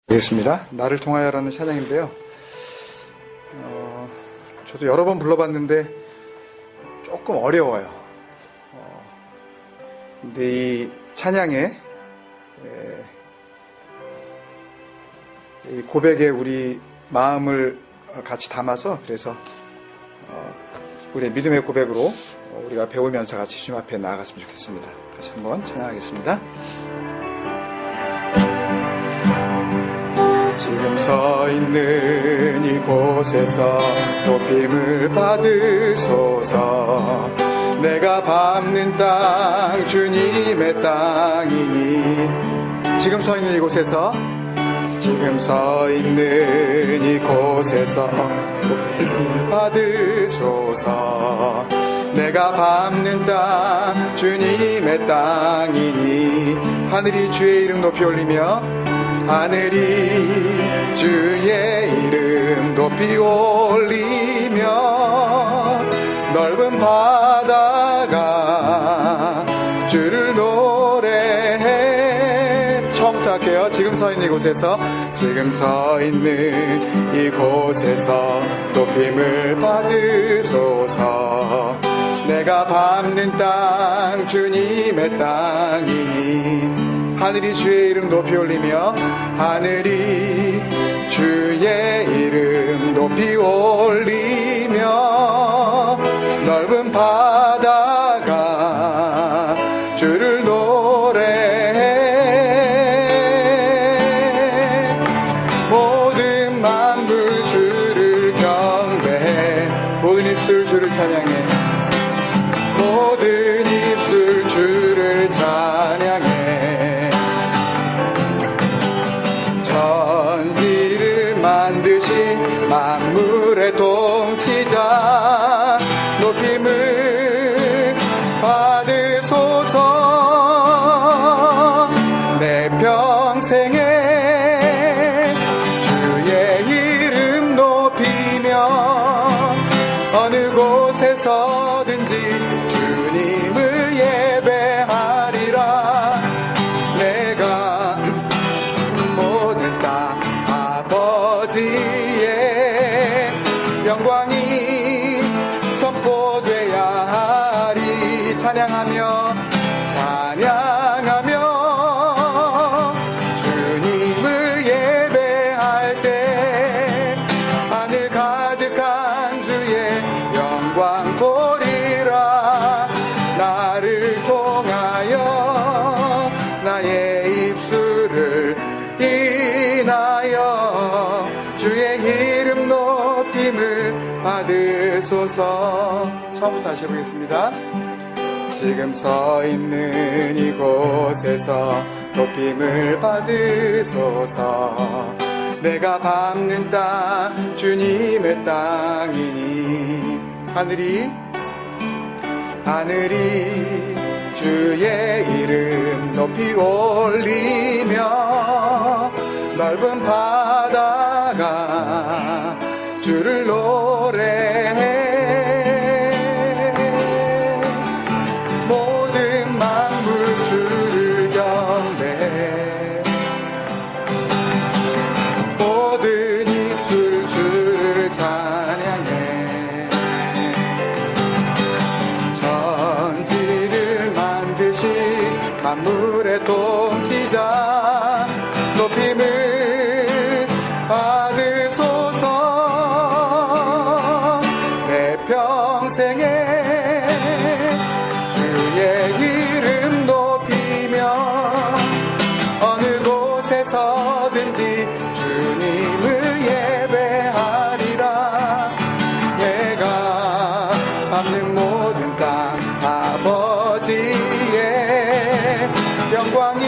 되겠습니다. 나를 통하여라는 찬양인데요. 저도 여러 번 불러봤는데 조금 어려워요. 근데 이 찬양에 이 고백에 우리 마음을 같이 담아서 그래서 우리의 믿음의 고백으로 우리가 배우면서 같이 주님 앞에 나아갔으면 좋겠습니다. 다시 한번 찬양하겠습니다. 지금 서 있는 이곳에서 높임을 받으소서. 내가 밟는 땅 주님의 땅이니. 지금 서 있는 이곳에서 높임을 받으소서. 내가 밟는 땅 주님의 땅이니. 하늘이 주의 이름 높이 올리며 하늘이 주의 이름 높이 올리며 넓은 바다가 주를 노래해. 처음부터 할게요. 지금 서 있는 이곳에서 높임을 받으소서. 내가 밟는 땅 주님의 땅이니. 하늘이 주의 이름 높이 올리며 하늘이 주의 이름 높이 올리며 넓은 바다가 주를 노래해. 모든 만물 주를 경배해. 모든 입술 주를 찬양해. 모든 입술 주를 찬양해. 천지를 만드신 만물의 통치자 높임을 받으소서. 내 평생에 주의 이름 높이며 어느 곳에서든지 주님을 예배하리라. 내가 모든 땅 아버지의 영광이 선포돼야 하리. 찬양하며 주님을 예배할 때 하늘 가득한 주의 영광 보리라. 나를 통하여 나의 입술을 인하여 주의 이름 높임을 받으소서. 처음부터 다시 해보겠습니다. 지금 서 있는 이곳에서 높임을 받으소서. 내가 밟는 땅 주님의 땅이니. 하늘이 주의 이름 높이 올리며 넓은 바다가 주를 노래해. 모든 만물 주를 경배해. 모든 입술 주를 찬양해. 천지를 만드신 만물의 통치자 높임을 받으소서. 내 평생에 주의 이름 높이며 어느 곳에서든지 주님을 예배하리라. 내가 밟는 모든 땅 아버지의 영광이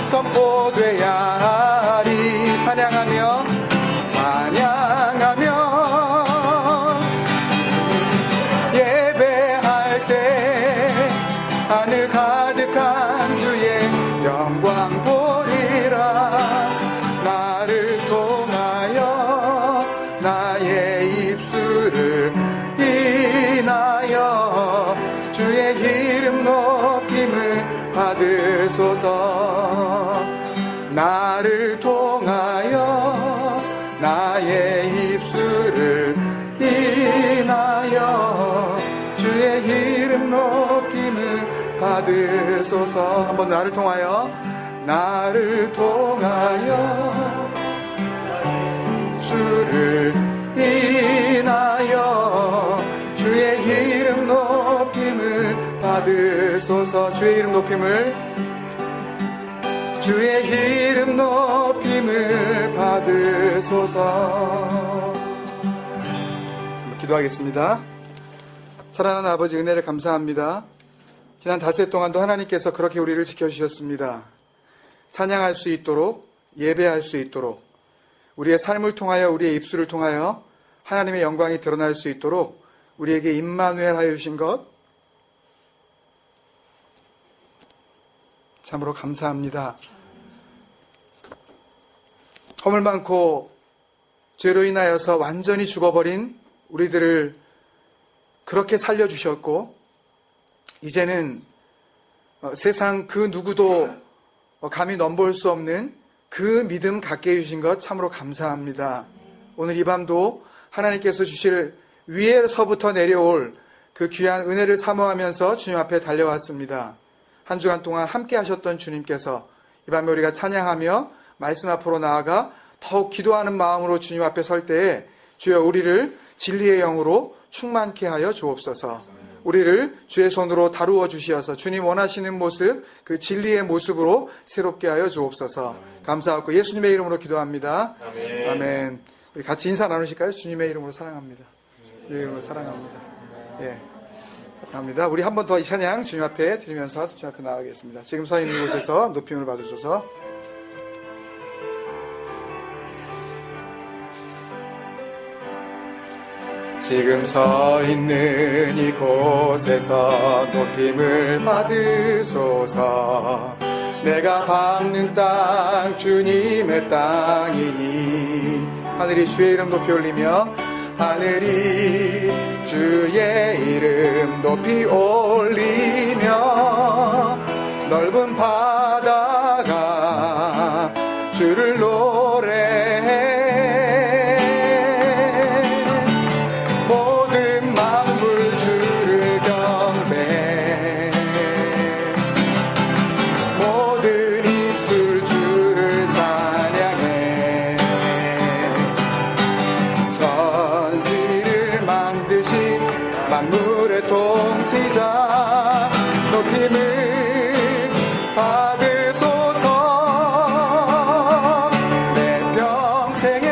선포돼야 하리. 찬양하며 예배할 때 하늘 가득한 주의 영광 보리라. 나를 나의 입술을 인하여 주의 이름 높임을 받으소서. 한번 나를 통하여 주를 인하여 주의 이름 높임을 받으소서. 주의 이름 높임을 받으소서. 기도하겠습니다. 사랑하는 아버지, 은혜를 감사합니다. 지난 닷새 동안도 하나님께서 그렇게 우리를 지켜주셨습니다. 찬양할 수 있도록, 예배할 수 있도록, 우리의 삶을 통하여, 우리의 입술을 통하여 하나님의 영광이 드러날 수 있도록 우리에게 임마누엘 하여 주신 것 참으로 감사합니다. 허물 많고 죄로 인하여서 완전히 죽어버린 우리들을 그렇게 살려주셨고, 이제는 세상 그 누구도 감히 넘볼 수 없는 그 믿음 갖게 해주신 것 참으로 감사합니다. 오늘 이 밤도 하나님께서 주실 위에서부터 내려올 그 귀한 은혜를 사모하면서 주님 앞에 달려왔습니다. 한 주간 동안 함께 하셨던 주님께서 이 밤에 우리가 찬양하며 말씀 앞으로 나아가 더욱 기도하는 마음으로 주님 앞에 설 때에 주여 우리를 진리의 영으로 충만케 하여 주옵소서. 우리를 주의 손으로 다루어 주시어서 주님 원하시는 모습, 그 진리의 모습으로 새롭게 하여 주옵소서. 감사하고 예수님의 이름으로 기도합니다. 아멘. 아멘. 우리 같이 인사 나누실까요? 주님의 이름으로 사랑합니다. 주님의 이름으로 사랑합니다. 예. 감사합니다. 우리 한 번 더 이 찬양 주님 앞에 드리면서 주님 앞에 나가겠습니다. 지금 서 있는 곳에서 높임을 받으셔서 지금 서 있는 이곳에서 높임을 받으소서. 내가 밟는 땅 주님의 땅이니 하늘이 주의 이름 높이 올리며 하늘이 주의 이름 높이 올리며 넓은 바다가 주를 노래해. 모든 만물 주를 경배해. 모든 입술 주를 찬양해. 천지를 만드신 만물의 통치자 높임을 받으소서. 내 평생에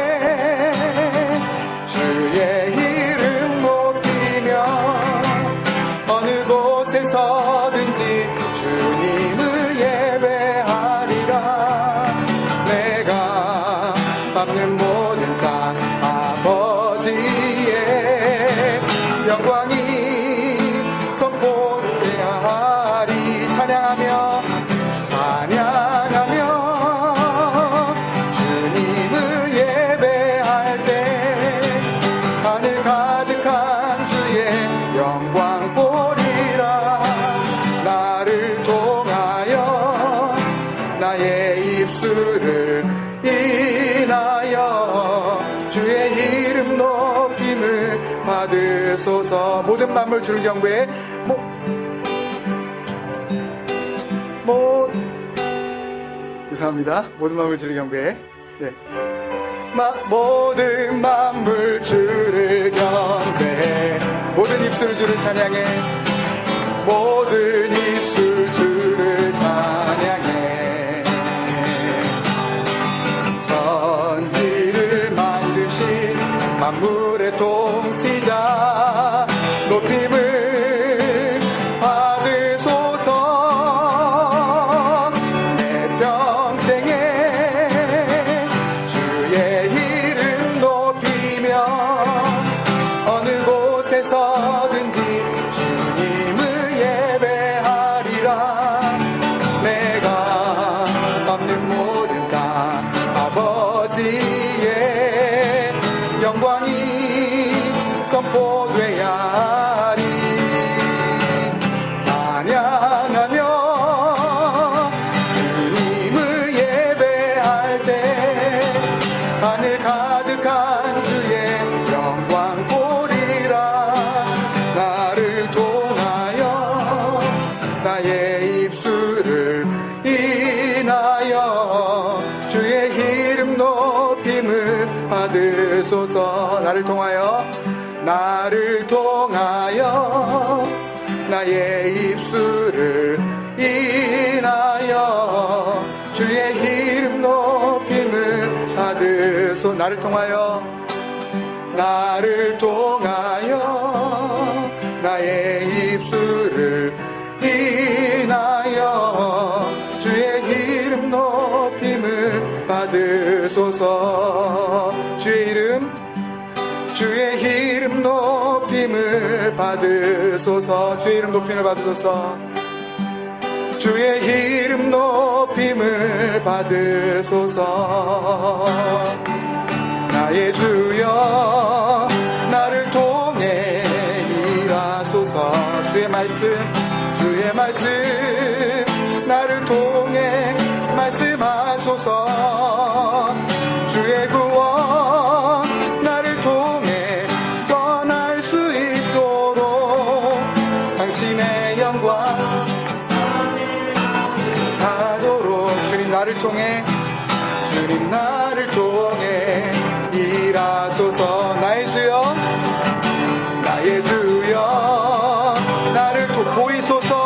주의 이름 높이며 어느 곳에서든지 주님을 예배하리라. 내가 밟는 모든 땅 아버지의 영광이 선포되야 하리. 찬양하며 주님을 예배할 때 하늘 가득한 주의 영광 보리라. 나를 통하여 나의 입술을 인하여 주의 이름 높임을 받으소서. 모든 만물 주를 경배해. 감사합니다. 모든 만물 주를 경배해. 네. 모든 만물 주를 경배해. 모든 입술 주를 찬양해. 모든 입술 주를 찬양해. 천지를 만드신 만물의 통치자 높임을 받으소서. 내 평생에 주의 이름 높이며 어느 곳에서든지 주님을 예배하리라. 내가 밟는 모든 땅 아버지의 영광이 선포돼야 하리. 찬양하며 주님을 예배할 때 하늘 가득한 받으소서. 나를 통하여 나의 입술을 인하여 주의 이름 높임을 받으소. 나를 통하여 나의 입술을 인하여 주의 이름 높임을 받으소서. 주의 이름 높임을 받으소서. 주의 이름 높임을 받으소서. 주의 이름 높임을 받으소서. 나의 주여 나를 통해 일하소서. 주의 말씀 나를 통해 말씀하소서. 주의 구원 나를 통해 전할 수 있도록 당신의 영광 하도록. 주님 나를 통해 일하소서. 나의 주여 나를 보이소서.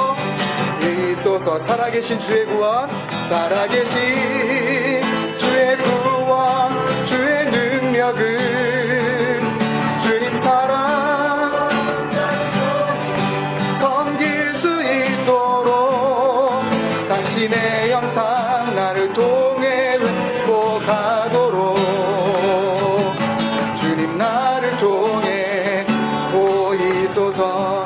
살아계신 주의 구원 주의 능력을 주님 사랑 섬길 수 있도록 당신의 영상 나를 통해 회복하도록 주님 나를 통해 보이소서.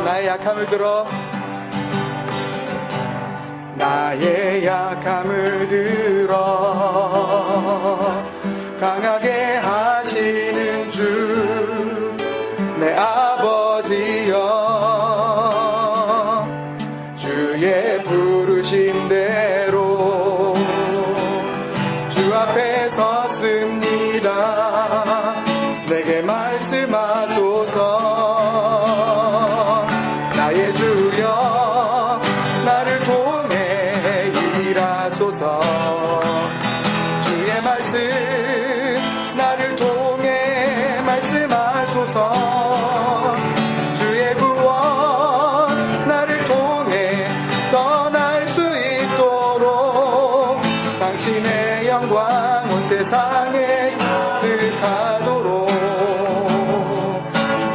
나의 약함을 들어 강하게 하시는 주 내 아버지여 주의 부르신 대로 주 앞에 섰습니다. 내게 말씀하소서. 나의 주여 나를 통해 일하소서. 주의 말씀 나를 통해 말씀하소서. 주의 구원 나를 통해 전할 수 있도록 당신의 영광 온 세상에 가득하도록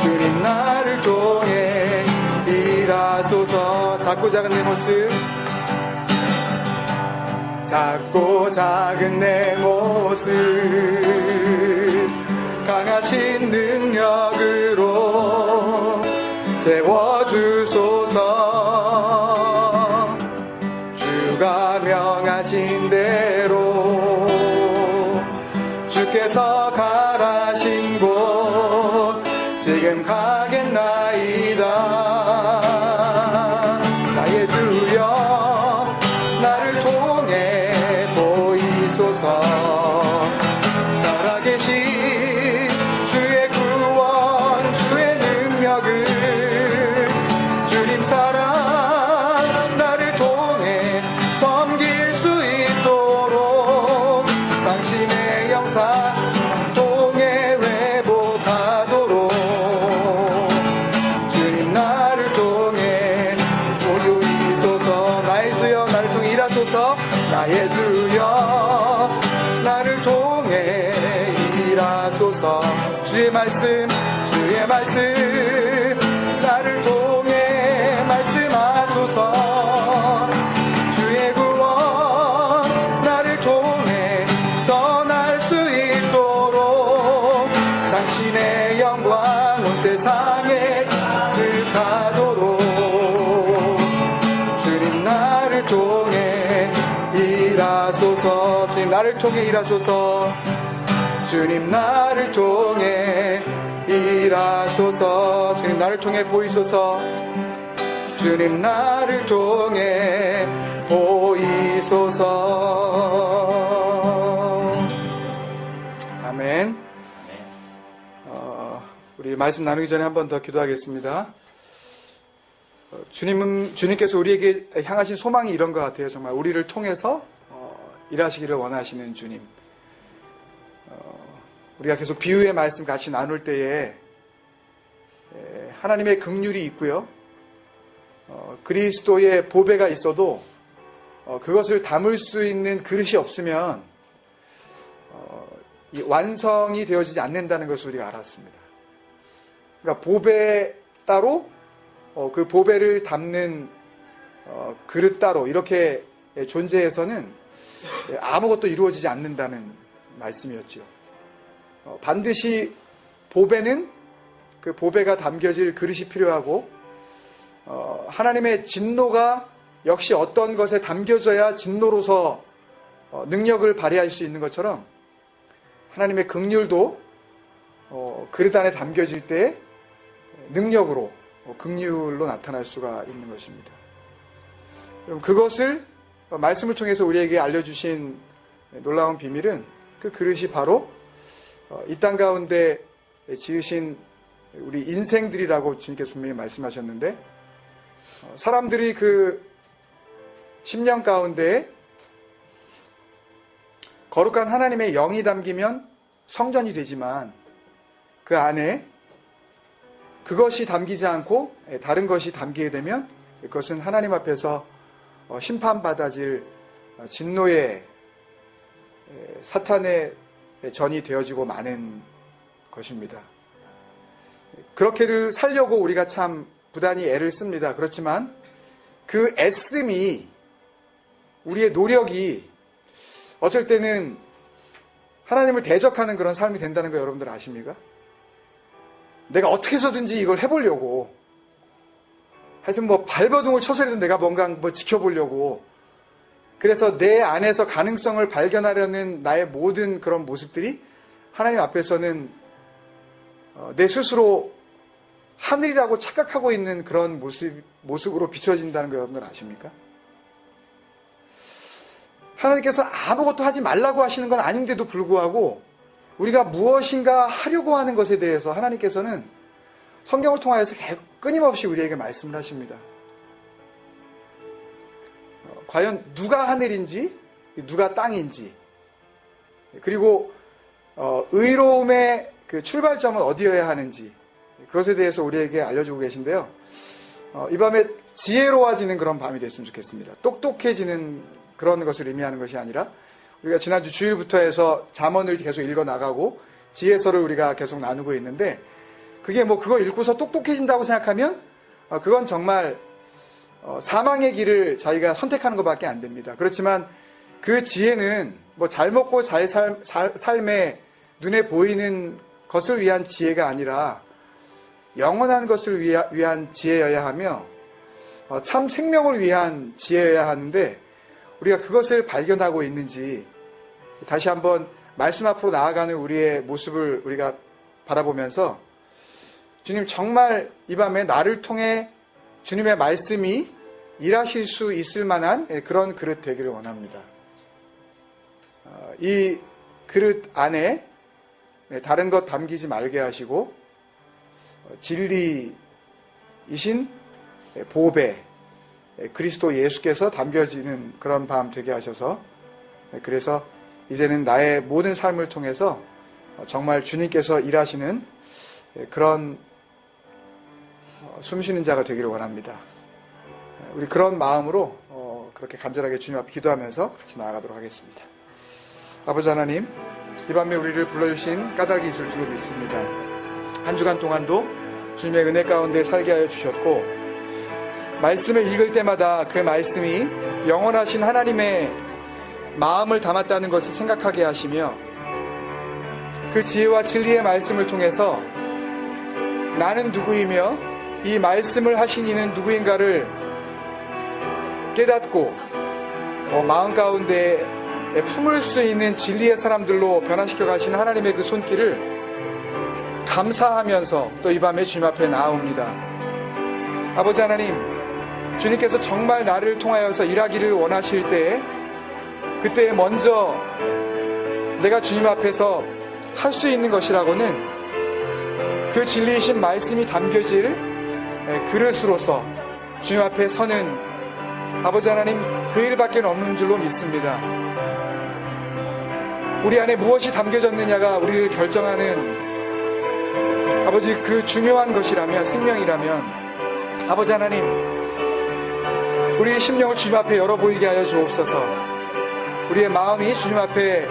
주님 나를 통해 일하소서. 작고 작은 내 모습 강하신 능력으로 세워주소서. 주가 명하신 대로 주께서 가라신 곳 지금 가겠나이다. 나의 주여 나를 통해 보이소서. 살아계신 주의 구원 주의 능력을 주님 사랑 나를 통해 섬길 수 있도록 당신의 영상 통해 회복하도록 주님 나를 통해 보이소서. 나의 주여 나를 통해 일하소서. 나의 주여 나를 통해 일하소서. 주의 말씀 나를 통해 말씀하소서. 주의 구원 나를 통해 전할 수 있도록 당신의 영광 온 세상에 가득하도록 주님 나를 통해 일하소서. 주님 나를 통해 일하소서. 주님 나를 통해 일하소서. 주님 나를 통해 보이소서. 주님 나를 통해 보이소서. 아멘. 우리 말씀 나누기 전에 한 번 더 기도하겠습니다. 주님께서 우리에게 향하신 소망이 이런 것 같아요. 정말 우리를 통해서 일하시기를 원하시는 주님. 우리가 계속 비유의 말씀 같이 나눌 때에 하나님의 긍휼이 있고요. 그리스도의 보배가 있어도 그것을 담을 수 있는 그릇이 없으면 완성이 되어지지 않는다는 것을 우리가 알았습니다. 그러니까 보배 따로 그 보배를 담는 그릇 따로 이렇게 존재해서는 아무것도 이루어지지 않는다는 말씀이었죠. 반드시 보배는 그 보배가 담겨질 그릇이 필요하고 하나님의 진노가 역시 어떤 것에 담겨져야 진노로서 능력을 발휘할 수 있는 것처럼 하나님의 긍휼도 그릇 안에 담겨질 때 능력으로 긍휼로 나타날 수가 있는 것입니다. 그것을 말씀을 통해서 우리에게 알려주신 놀라운 비밀은 그 그릇이 바로 이 땅 가운데 지으신 우리 인생들이라고 주님께서 분명히 말씀하셨는데 사람들이 그 10년 가운데 거룩한 하나님의 영이 담기면 성전이 되지만 그 안에 그것이 담기지 않고 다른 것이 담기게 되면 그것은 하나님 앞에서 심판받아질 진노의 사탄의 전이 되어지고 마는 것입니다. 그렇게를 살려고 우리가 참 부단히 애를 씁니다. 그렇지만 그 애씀이 우리의 노력이 어쩔 때는 하나님을 대적하는 그런 삶이 된다는 거 여러분들 아십니까? 내가 어떻게 해서든지 이걸 해보려고 하여튼 발버둥을 쳐서라도 내가 뭔가 지켜보려고 그래서 내 안에서 가능성을 발견하려는 나의 모든 그런 모습들이 하나님 앞에서는 내 스스로 하늘이라고 착각하고 있는 그런 모습으로 비춰진다는 거 여러분들 아십니까? 하나님께서 아무것도 하지 말라고 하시는 건 아닌데도 불구하고 우리가 무엇인가 하려고 하는 것에 대해서 하나님께서는 성경을 통하여서 끊임없이 우리에게 말씀을 하십니다. 과연 누가 하늘인지 누가 땅인지 그리고 의로움의 그 출발점은 어디여야 하는지 그것에 대해서 우리에게 알려주고 계신데요. 이 밤에 지혜로워지는 그런 밤이 됐으면 좋겠습니다. 똑똑해지는 그런 것을 의미하는 것이 아니라 우리가 지난주 주일부터 해서 잠언을 계속 읽어나가고 지혜서를 우리가 계속 나누고 있는데 그게 그거 읽고서 똑똑해진다고 생각하면 그건 정말 사망의 길을 자기가 선택하는 것밖에 안 됩니다. 그렇지만 그 지혜는 잘 먹고 잘 삶에 눈에 보이는 것을 위한 지혜가 아니라 영원한 것을 위한 지혜여야 하며 참 생명을 위한 지혜여야 하는데 우리가 그것을 발견하고 있는지 다시 한번 말씀 앞으로 나아가는 우리의 모습을 우리가 바라보면서 주님 정말 이 밤에 나를 통해 주님의 말씀이 일하실 수 있을 만한 그런 그릇 되기를 원합니다. 이 그릇 안에 다른 것 담기지 말게 하시고 진리이신 보배 그리스도 예수께서 담겨지는 그런 밤 되게 하셔서 그래서 이제는 나의 모든 삶을 통해서 정말 주님께서 일하시는 그런 숨쉬는 자가 되기를 원합니다. 우리 그런 마음으로 그렇게 간절하게 주님 앞에 기도하면서 같이 나아가도록 하겠습니다. 아버지 하나님, 이 밤에 우리를 불러주신 까닭이 있을 줄 믿습니다. 한 주간 동안도 주님의 은혜 가운데 살게 하여 주셨고 말씀을 읽을 때마다 그 말씀이 영원하신 하나님의 마음을 담았다는 것을 생각하게 하시며 그 지혜와 진리의 말씀을 통해서 나는 누구이며 이 말씀을 하신 이는 누구인가를 깨닫고 마음 가운데 품을 수 있는 진리의 사람들로 변화시켜 가신 하나님의 그 손길을 감사하면서 또 이 밤에 주님 앞에 나아옵니다. 아버지 하나님, 주님께서 정말 나를 통하여서 일하기를 원하실 때에 그때 먼저 내가 주님 앞에서 할 수 있는 것이라고는 그 진리이신 말씀이 담겨질 그릇으로서 주님 앞에 서는 아버지 하나님 그 일밖에 없는 줄로 믿습니다. 우리 안에 무엇이 담겨졌느냐가 우리를 결정하는 아버지 그 중요한 것이라면, 생명이라면 아버지 하나님, 우리의 심령을 주님 앞에 열어 보이게 하여 주옵소서. 우리의 마음이 주님 앞에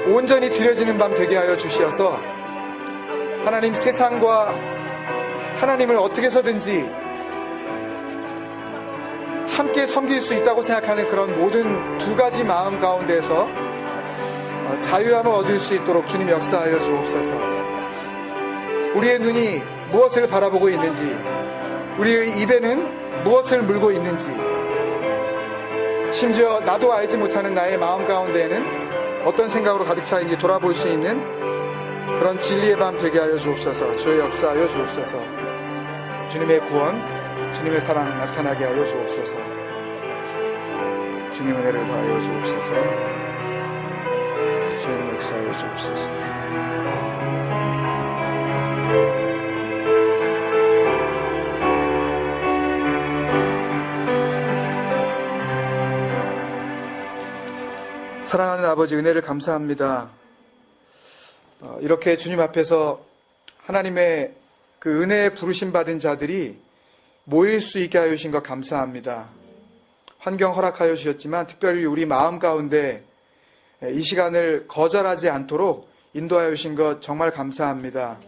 온전히 드려지는 밤 되게 하여 주시어서 하나님, 세상과 하나님을 어떻게 해서든지 함께 섬길 수 있다고 생각하는 그런 모든 두 가지 마음 가운데서 자유함을 얻을 수 있도록 주님 역사하여 주옵소서. 우리의 눈이 무엇을 바라보고 있는지, 우리의 입에는 무엇을 물고 있는지, 심지어 나도 알지 못하는 나의 마음 가운데에는 어떤 생각으로 가득 차 있는지 돌아볼 수 있는 그런 진리의 밤 되게 하여 주옵소서. 주의 역사하여 주옵소서. 주님의 구원, 주님의 사랑 나타나게 하여 주옵소서. 주님의 은혜를 더하여 주옵소서. 주님 역사하여 주옵소서. 사랑하는 아버지, 은혜를 감사합니다. 이렇게 주님 앞에서 하나님의 그 은혜에 부르심 받은 자들이 모일 수 있게 하여 주신 것 감사합니다. 환경 허락하여 주셨지만 특별히 우리 마음 가운데 이 시간을 거절하지 않도록 인도하여 주신 것 정말 감사합니다.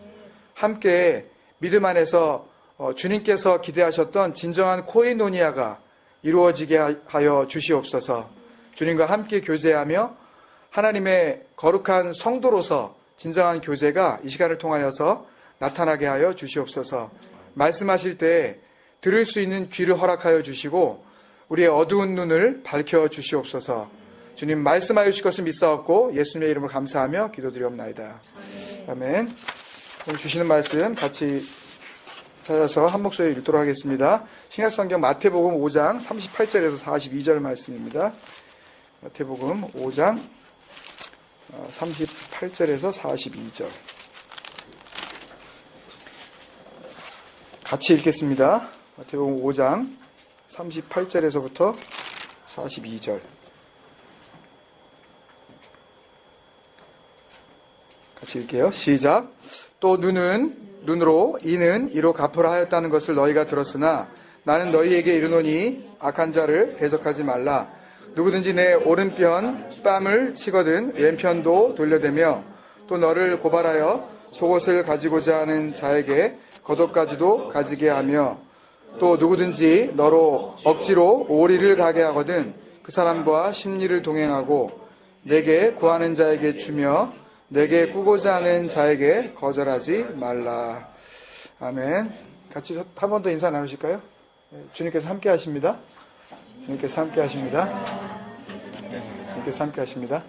함께 믿음 안에서 주님께서 기대하셨던 진정한 코이노니아가 이루어지게 하여 주시옵소서. 주님과 함께 교제하며 하나님의 거룩한 성도로서 진정한 교제가 이 시간을 통하여서 나타나게 하여 주시옵소서. 말씀하실 때 들을 수 있는 귀를 허락하여 주시고 우리의 어두운 눈을 밝혀 주시옵소서. 주님 말씀하여 주실 것을 믿사옵고 예수님의 이름으로 감사하며 기도드리옵나이다. 아멘. 오늘 주시는 말씀 같이 찾아서 한 목소리 읽도록 하겠습니다. 신약성경 마태복음 5장 38절에서 42절 말씀입니다. 마태복음 5장 38절에서 42절 같이 읽겠습니다. 마태복음 5장 38절에서부터 42절 같이 읽게요. 시작. 또 눈은 눈으로, 이는 이로 갚으라 하였다는 것을 너희가 들었으나 나는 너희에게 이르노니 악한 자를 대적하지 말라. 누구든지 내 오른편 뺨을 치거든 왼편도 돌려대며 또 너를 고발하여 속옷을 가지고자 하는 자에게 겉옷까지도 가지게 하며 또 누구든지 너로 억지로 오리를 가게 하거든 그 사람과 심리를 동행하고 내게 구하는 자에게 주며 내게 꾸고자 하는 자에게 거절하지 말라. 아멘. 같이 한 번 더 인사 나누실까요? 주님께서 함께 하십니다. 주님께서 함께 하십니다. 주님께서 함께 하십니다.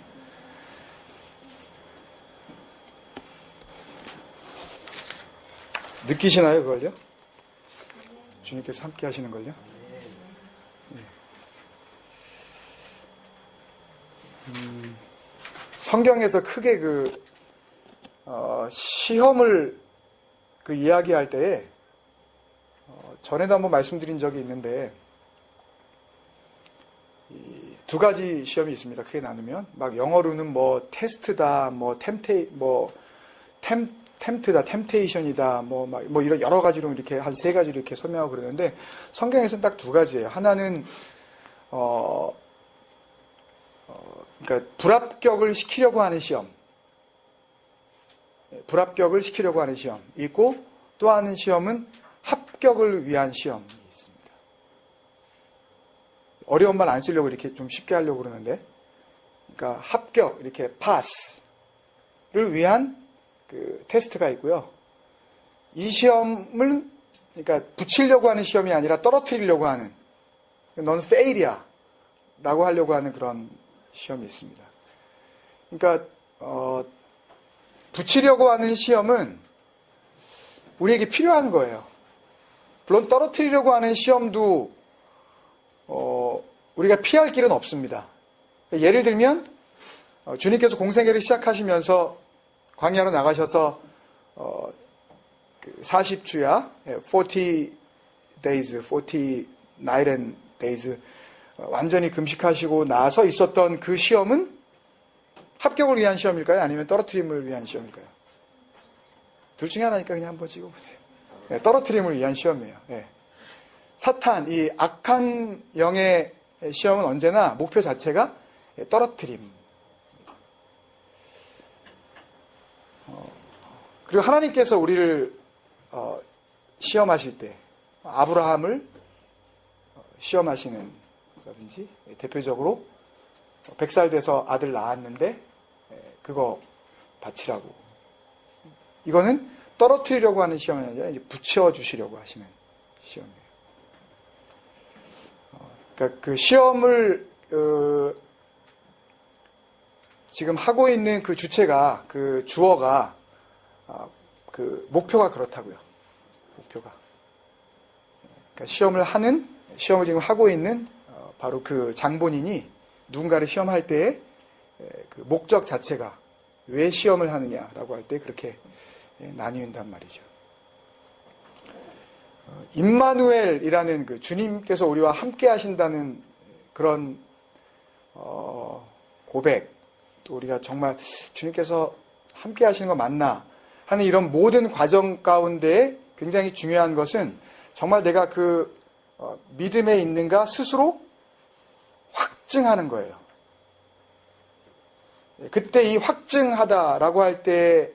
느끼시나요, 그걸요? 주님께서 함께 하시는 걸요? 성경에서 크게 시험을 이야기할 때에 전에도 한번 말씀드린 적이 있는데 두 가지 시험이 있습니다. 크게 나누면 막 영어로는 뭐 테스트다, 뭐 템트다, 템테이션이다, 뭐 이런 여러 가지로 이렇게 한 세 가지로 이렇게 설명하고 그러는데 성경에서는 딱 두 가지예요. 하나는 그러니까 불합격을 시키려고 하는 시험, 불합격을 시키려고 하는 시험 있고 또 하는 시험은 합격을 위한 시험이 있습니다. 어려운 말 안 쓰려고 이렇게 좀 쉽게 하려고 그러는데, 그러니까 합격 이렇게 파스를 위한 그 테스트가 있고요. 이 시험을 그러니까 붙이려고 하는 시험이 아니라 떨어뜨리려고 하는, 너는 페일이야 라고 하려고 하는 그런 시험이 있습니다. 그러니까 붙이려고 하는 시험은 우리에게 필요한 거예요. 물론 떨어뜨리려고 하는 시험도 우리가 피할 길은 없습니다. 예를 들면 주님께서 공생애를 시작하시면서 광야로 나가셔서 40주야 40 days, 40 night and days 완전히 금식하시고 나서 있었던 그 시험은 합격을 위한 시험일까요? 아니면 떨어뜨림을 위한 시험일까요? 둘 중에 하나니까 그냥 한번 찍어보세요. 네, 떨어뜨림을 위한 시험이에요. 네. 사탄, 이 악한 영의 시험은 언제나 목표 자체가 떨어뜨림. 그리고 하나님께서 우리를 시험하실 때 아브라함을 시험하시는 거라든지 대표적으로 100살 돼서 아들 낳았는데 그거 바치라고. 이거는 떨어뜨리려고 하는 시험이 아니라 이제 붙여주시려고 하시는 시험이에요. 그러니까 그 시험을 지금 하고 있는 그 주체가, 그 주어가, 그 목표가 그렇다고요. 목표가. 그러니까 시험을 지금 하고 있는 바로 그 장본인이 누군가를 시험할 때의 그 목적 자체가 왜 시험을 하느냐라고 할 때 그렇게 나뉘는단 말이죠. 임마누엘이라는 그 주님께서 우리와 함께 하신다는 그런 고백, 또 우리가 정말 주님께서 함께 하시는 거 맞나 하는 이런 모든 과정 가운데 굉장히 중요한 것은 정말 내가 그 믿음에 있는가 스스로 확증하는 거예요. 그때 이 확증하다라고 할 때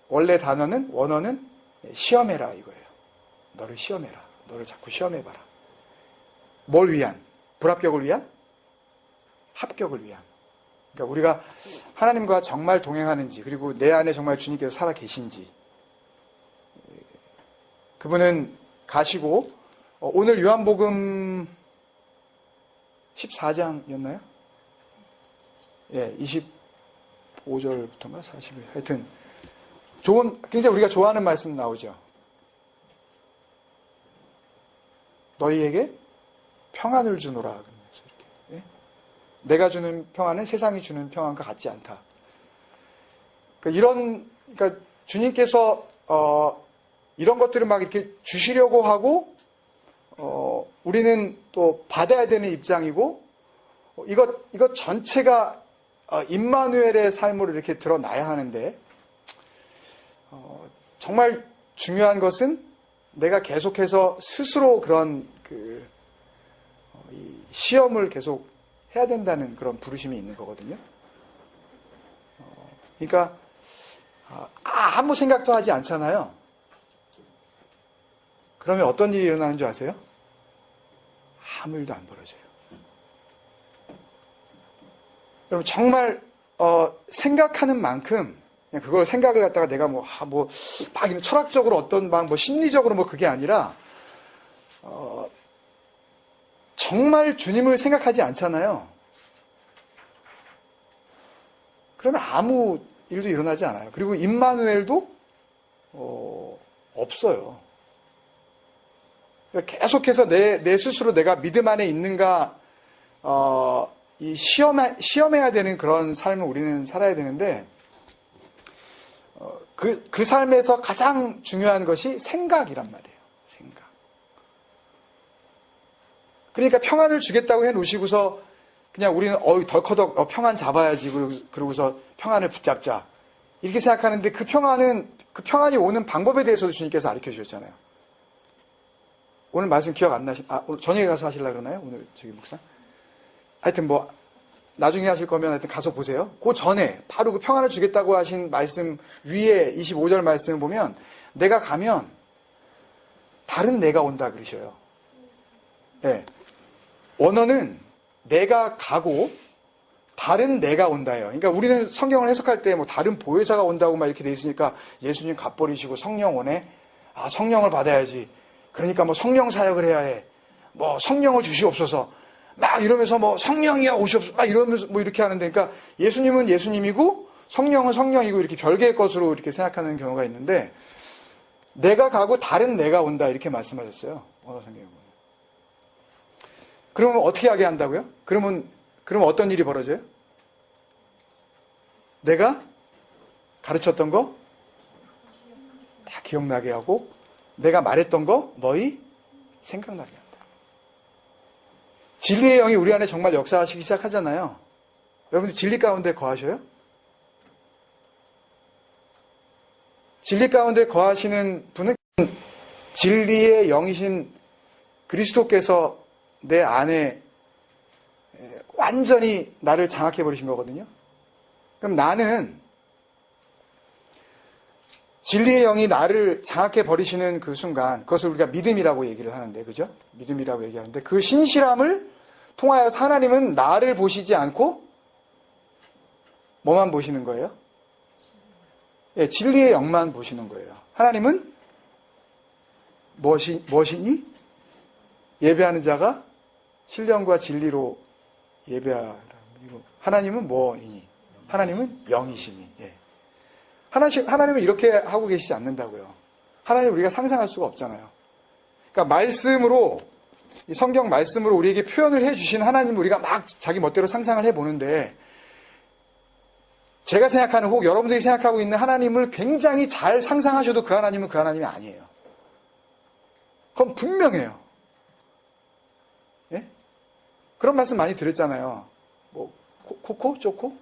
원래 원어는 시험해라 이거예요. 너를 시험해라. 너를 자꾸 시험해봐라. 뭘 위한? 불합격을 위한? 합격을 위한. 그러니까 우리가 하나님과 정말 동행하는지, 그리고 내 안에 정말 주님께서 살아 계신지. 그분은 가시고 오늘 요한복음 14장이었나요? 예, 25절부터인가 40일. 하여튼 굉장히 우리가 좋아하는 말씀 나오죠. 너희에게 평안을 주노라. 이렇게. 예? 내가 주는 평안은 세상이 주는 평안과 같지 않다. 그러니까 주님께서 이런 것들을 막 이렇게 주시려고 하고 우리는 또 받아야 되는 입장이고 이것 전체가 임마누엘의 삶으로 이렇게 드러나야 하는데 정말 중요한 것은 내가 계속해서 스스로 그런 이 시험을 계속 해야 된다는 그런 부르심이 있는 거거든요. 그러니까 아무 생각도 하지 않잖아요. 그러면 어떤 일이 일어나는 줄 아세요? 아무 일도 안 벌어져요. 여러분 정말 생각하는 만큼 그냥 그걸 생각을 갖다가 내가 막 철학적으로 어떤 심리적으로 그게 아니라 정말 주님을 생각하지 않잖아요. 그러면 아무 일도 일어나지 않아요. 그리고 임마누엘도 없어요. 계속해서 내 스스로 내가 믿음 안에 있는가 이 시험해야 되는 그런 삶을 우리는 살아야 되는데 그 삶에서 가장 중요한 것이 생각이란 말이에요. 생각. 그러니까 평안을 주겠다고 해놓으시고서 그냥 우리는 덜커덕 평안 잡아야지 그러고서 평안을 붙잡자 이렇게 생각하는데 그 평안이 오는 방법에 대해서도 주님께서 가르쳐 주셨잖아요. 오늘 말씀 기억 안 오늘 저녁에 가서 하시려고 그러나요? 오늘 저기 묵상? 하여튼 나중에 하실 거면 하여튼 가서 보세요. 그 전에 바로 그 평안을 주겠다고 하신 말씀 위에 25절 말씀을 보면 내가 가면 다른 내가 온다 그러셔요. 네. 원어는 내가 가고 다른 내가 온다예요. 그러니까 우리는 성경을 해석할 때 다른 보혜사가 온다고 막 이렇게 돼 있으니까 예수님 값버리시고 성령 오네? 성령을 받아야지. 그러니까 성령 사역을 해야 해. 성령을 주시옵소서. 막 이러면서 성령이야 오시옵소서. 막 이러면서 이렇게 하는데, 그러니까 예수님은 예수님이고 성령은 성령이고 이렇게 별개의 것으로 이렇게 생각하는 경우가 있는데, 내가 가고 다른 내가 온다 이렇게 말씀하셨어요. 언어 성경에 보면. 그러면 어떻게 하게 한다고요? 그러면 어떤 일이 벌어져요? 내가 가르쳤던 거 다 기억나게 하고 내가 말했던 거 너희 생각나게 한다. 진리의 영이 우리 안에 정말 역사하시기 시작하잖아요. 여러분들 진리 가운데 거하셔요? 진리 가운데 거하시는 분은 진리의 영이신 그리스도께서 내 안에 완전히 나를 장악해 버리신 거거든요. 그럼 나는 진리의 영이 나를 장악해 버리시는 그 순간, 그것을 우리가 믿음이라고 얘기를 하는데, 그죠? 믿음이라고 얘기하는데, 그 신실함을 통하여서 하나님은 나를 보시지 않고 뭐만 보시는 거예요? 예, 진리의 영만 보시는 거예요. 하나님은 무엇이니? 예배하는 자가 신령과 진리로 예배하라. 하나님은 뭐이니? 하나님은 영이시니. 예. 하나님은 이렇게 하고 계시지 않는다고요. 하나님 우리가 상상할 수가 없잖아요. 그러니까 말씀으로, 이 성경 말씀으로 우리에게 표현을 해주신 하나님을 우리가 막 자기 멋대로 상상을 해보는데, 제가 생각하는, 혹 여러분들이 생각하고 있는 하나님을 굉장히 잘 상상하셔도 그 하나님은 그 하나님이 아니에요. 그건 분명해요. 예? 그런 말씀 많이 들었잖아요. 뭐 코코? 쪼코?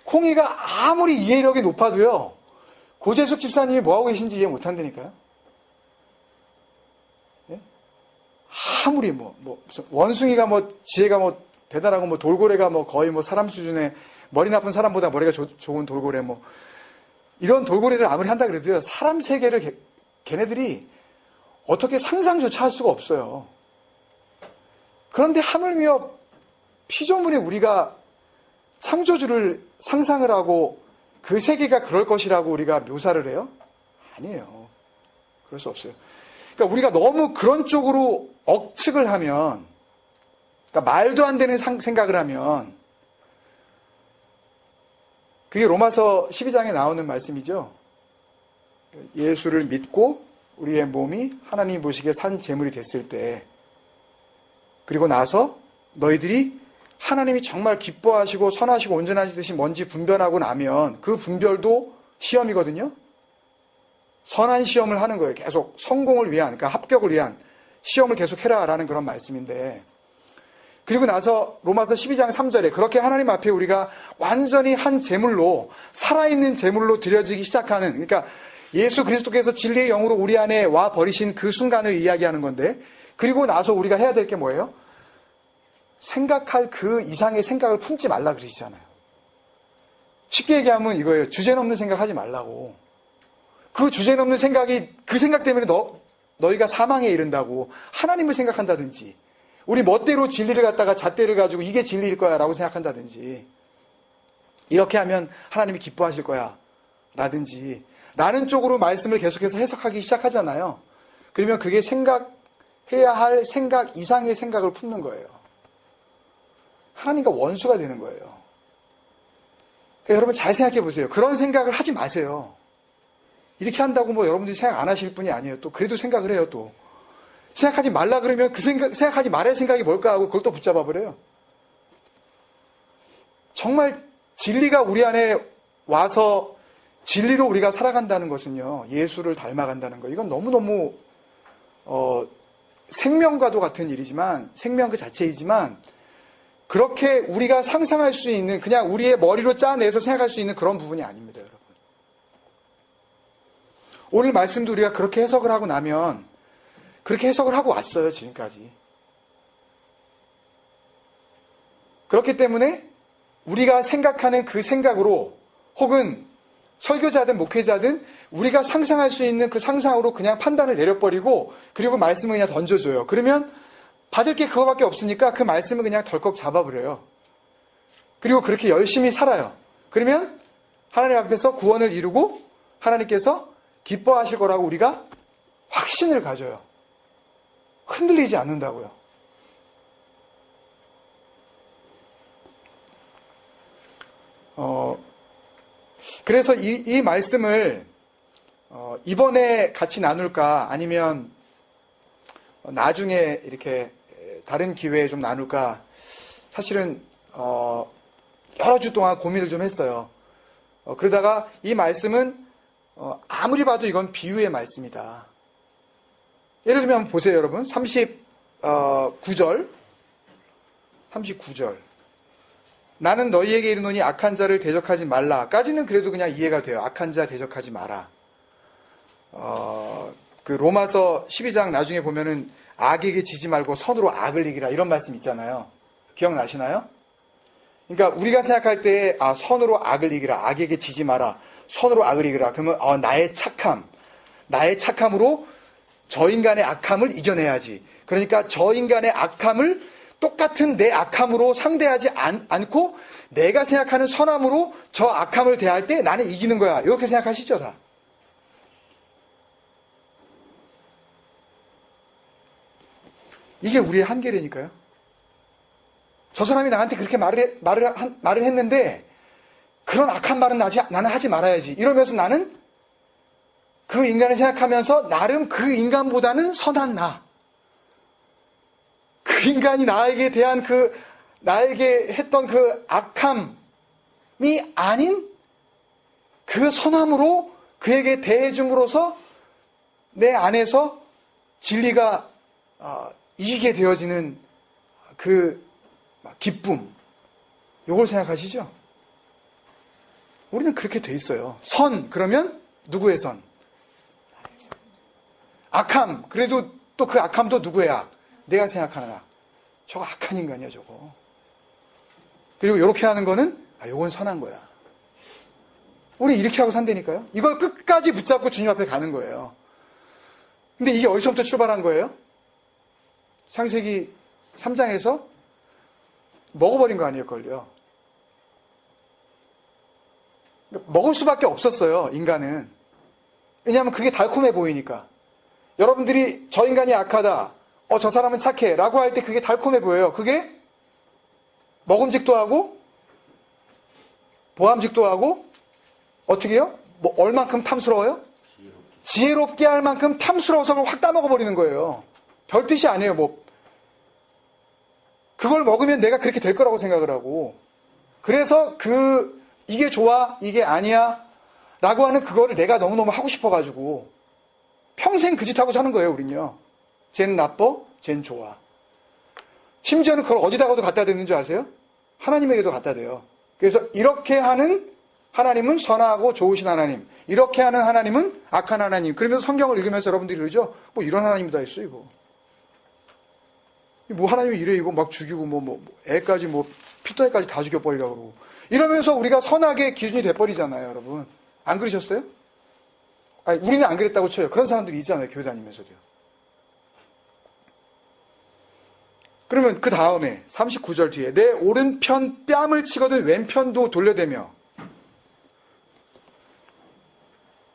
콩이가 아무리 이해력이 높아도요, 고재숙 집사님이 뭐하고 계신지 이해 못한다니까요. 예? 아무리 무슨 원숭이가 지혜가 대단하고 돌고래가 거의 사람 수준의 머리 나쁜 사람보다 머리가 좋은 돌고래 이런 돌고래를 아무리 한다 그래도요, 사람 세계를 걔네들이 어떻게 상상조차 할 수가 없어요. 그런데 하물며 피조물이 우리가 창조주를 상상을 하고 그 세계가 그럴 것이라고 우리가 묘사를 해요? 아니에요. 그럴 수 없어요. 그러니까 우리가 너무 그런 쪽으로 억측을 하면, 그러니까 말도 안 되는 생각을 하면, 그게 로마서 12장에 나오는 말씀이죠. 예수를 믿고 우리의 몸이 하나님 보시기에 산 제물이 됐을 때, 그리고 나서 너희들이 하나님이 정말 기뻐하시고 선하시고 온전하시듯이 뭔지 분별하고 나면 그 분별도 시험이거든요. 선한 시험을 하는 거예요. 계속 성공을 위한, 그러니까 합격을 위한 시험을 계속 해라라는 그런 말씀인데, 그리고 나서 로마서 12장 3절에 그렇게 하나님 앞에 우리가 완전히 한 제물로, 살아있는 제물로 드려지기 시작하는, 그러니까 예수 그리스도께서 진리의 영으로 우리 안에 와 버리신 그 순간을 이야기하는 건데, 그리고 나서 우리가 해야 될 게 뭐예요? 생각할 그 이상의 생각을 품지 말라 그러시잖아요. 쉽게 얘기하면 이거예요. 주제넘는 생각하지 말라고. 그 주제넘는 생각이, 그 생각 때문에 너희가 사망에 이른다고. 하나님을 생각한다든지, 우리 멋대로 진리를 갖다가 잣대를 가지고 이게 진리일 거야 라고 생각한다든지, 이렇게 하면 하나님이 기뻐하실 거야 라든지, 라는 쪽으로 말씀을 계속해서 해석하기 시작하잖아요. 그러면 그게 생각해야 할 생각 이상의 생각을 품는 거예요. 하나님과 원수가 되는 거예요. 그러니까 여러분 잘 생각해 보세요. 그런 생각을 하지 마세요. 이렇게 한다고 여러분들이 생각 안 하실 분이 아니에요. 또 그래도 생각을 해요. 또 생각하지 말라 그러면 그 생각하지 말아야 생각이 뭘까 하고 그걸 또 붙잡아 버려요. 정말 진리가 우리 안에 와서 진리로 우리가 살아간다는 것은요, 예수를 닮아간다는 거, 이건 너무너무 생명과도 같은 일이지만, 생명 그 자체이지만, 그렇게 우리가 상상할 수 있는, 그냥 우리의 머리로 짜내서 생각할 수 있는 그런 부분이 아닙니다, 여러분. 오늘 말씀도 우리가 그렇게 해석을 하고 나면, 그렇게 해석을 하고 왔어요, 지금까지. 그렇기 때문에 우리가 생각하는 그 생각으로, 혹은 설교자든 목회자든 우리가 상상할 수 있는 그 상상으로 그냥 판단을 내려버리고, 그리고 말씀을 그냥 던져줘요. 그러면 받을 게 그거밖에 없으니까 그 말씀을 그냥 덜컥 잡아버려요. 그리고 그렇게 열심히 살아요. 그러면 하나님 앞에서 구원을 이루고 하나님께서 기뻐하실 거라고 우리가 확신을 가져요. 흔들리지 않는다고요. 그래서 이 말씀을 이번에 같이 나눌까, 아니면 나중에 이렇게 다른 기회에 좀 나눌까, 사실은 여러 주 동안 고민을 좀 했어요. 그러다가 이 말씀은 아무리 봐도 이건 비유의 말씀이다. 예를 들면 보세요, 여러분. 39절. 나는 너희에게 이르노니 악한 자를 대적하지 말라까지는 그래도 그냥 이해가 돼요. 악한 자 대적하지 마라. 그 로마서 12장 나중에 보면은 악에게 지지 말고 선으로 악을 이기라 이런 말씀 있잖아요. 기억나시나요? 그러니까 우리가 생각할 때 선으로 악을 이기라, 악에게 지지 마라, 선으로 악을 이기라. 그러면 나의 착함으로 저 인간의 악함을 이겨내야지. 그러니까 저 인간의 악함을 똑같은 내 악함으로 상대하지 않고 내가 생각하는 선함으로 저 악함을 대할 때 나는 이기는 거야. 이렇게 생각하시죠, 다. 이게 우리의 한계라니까요. 저 사람이 나한테 그렇게 말을 했는데 그런 악한 말은 나는 하지 말아야지. 이러면서 나는 그 인간을 생각하면서 나름 그 인간보다는 선한 나. 그 인간이 나에게 대한 나에게 했던 그 악함이 아닌 그 선함으로 그에게 대해줌으로써 내 안에서 진리가 이기게 되어지는 그 기쁨, 요걸 생각하시죠? 우리는 그렇게 돼 있어요. 선, 그러면 누구의 선? 악함, 그래도 또 그 악함도 누구의 악? 내가 생각하는 악. 저거 악한 인간이야, 저거. 그리고 이렇게 하는 거는, 요건 선한 거야. 우리 이렇게 하고 산다니까요? 이걸 끝까지 붙잡고 주님 앞에 가는 거예요. 근데 이게 어디서부터 출발한 거예요? 창세기 3장에서 먹어버린 거 아니었걸요. 먹을 수밖에 없었어요, 인간은. 왜냐하면 그게 달콤해 보이니까. 여러분들이 저 인간이 악하다, 저 사람은 착해 라고 할 때 그게 달콤해 보여요. 그게 먹음직도 하고 보암직도 하고 어떻게 해요? 얼만큼 탐스러워요? 지혜롭게 할 만큼 탐스러워서 그걸 확 따먹어버리는 거예요. 별 뜻이 아니에요. 그걸 먹으면 내가 그렇게 될 거라고 생각을 하고, 그래서 이게 좋아, 이게 아니야 라고 하는 그거를 내가 너무너무 하고 싶어가지고 평생 그 짓 하고 사는 거예요, 우린요. 쟨 나빠, 쟨 좋아. 심지어는 그걸 어디다가도 갖다 대는 줄 아세요? 하나님에게도 갖다 대요. 그래서 이렇게 하는 하나님은 선하고 좋으신 하나님, 이렇게 하는 하나님은 악한 하나님. 그러면서 성경을 읽으면서 여러분들이 그러죠? 이런 하나님이 다 있어, 이거. 하나님이 이래, 이거 막 죽이고, 애까지 피덩이까지 다 죽여버리려고 그러고. 이러면서 우리가 선악의 기준이 돼버리잖아요, 여러분. 안 그러셨어요? 우리는 안 그랬다고 쳐요. 그런 사람들이 있잖아요, 교회 다니면서도요. 그러면 그 다음에 39절 뒤에 내 오른편 뺨을 치거든 왼편도 돌려대며.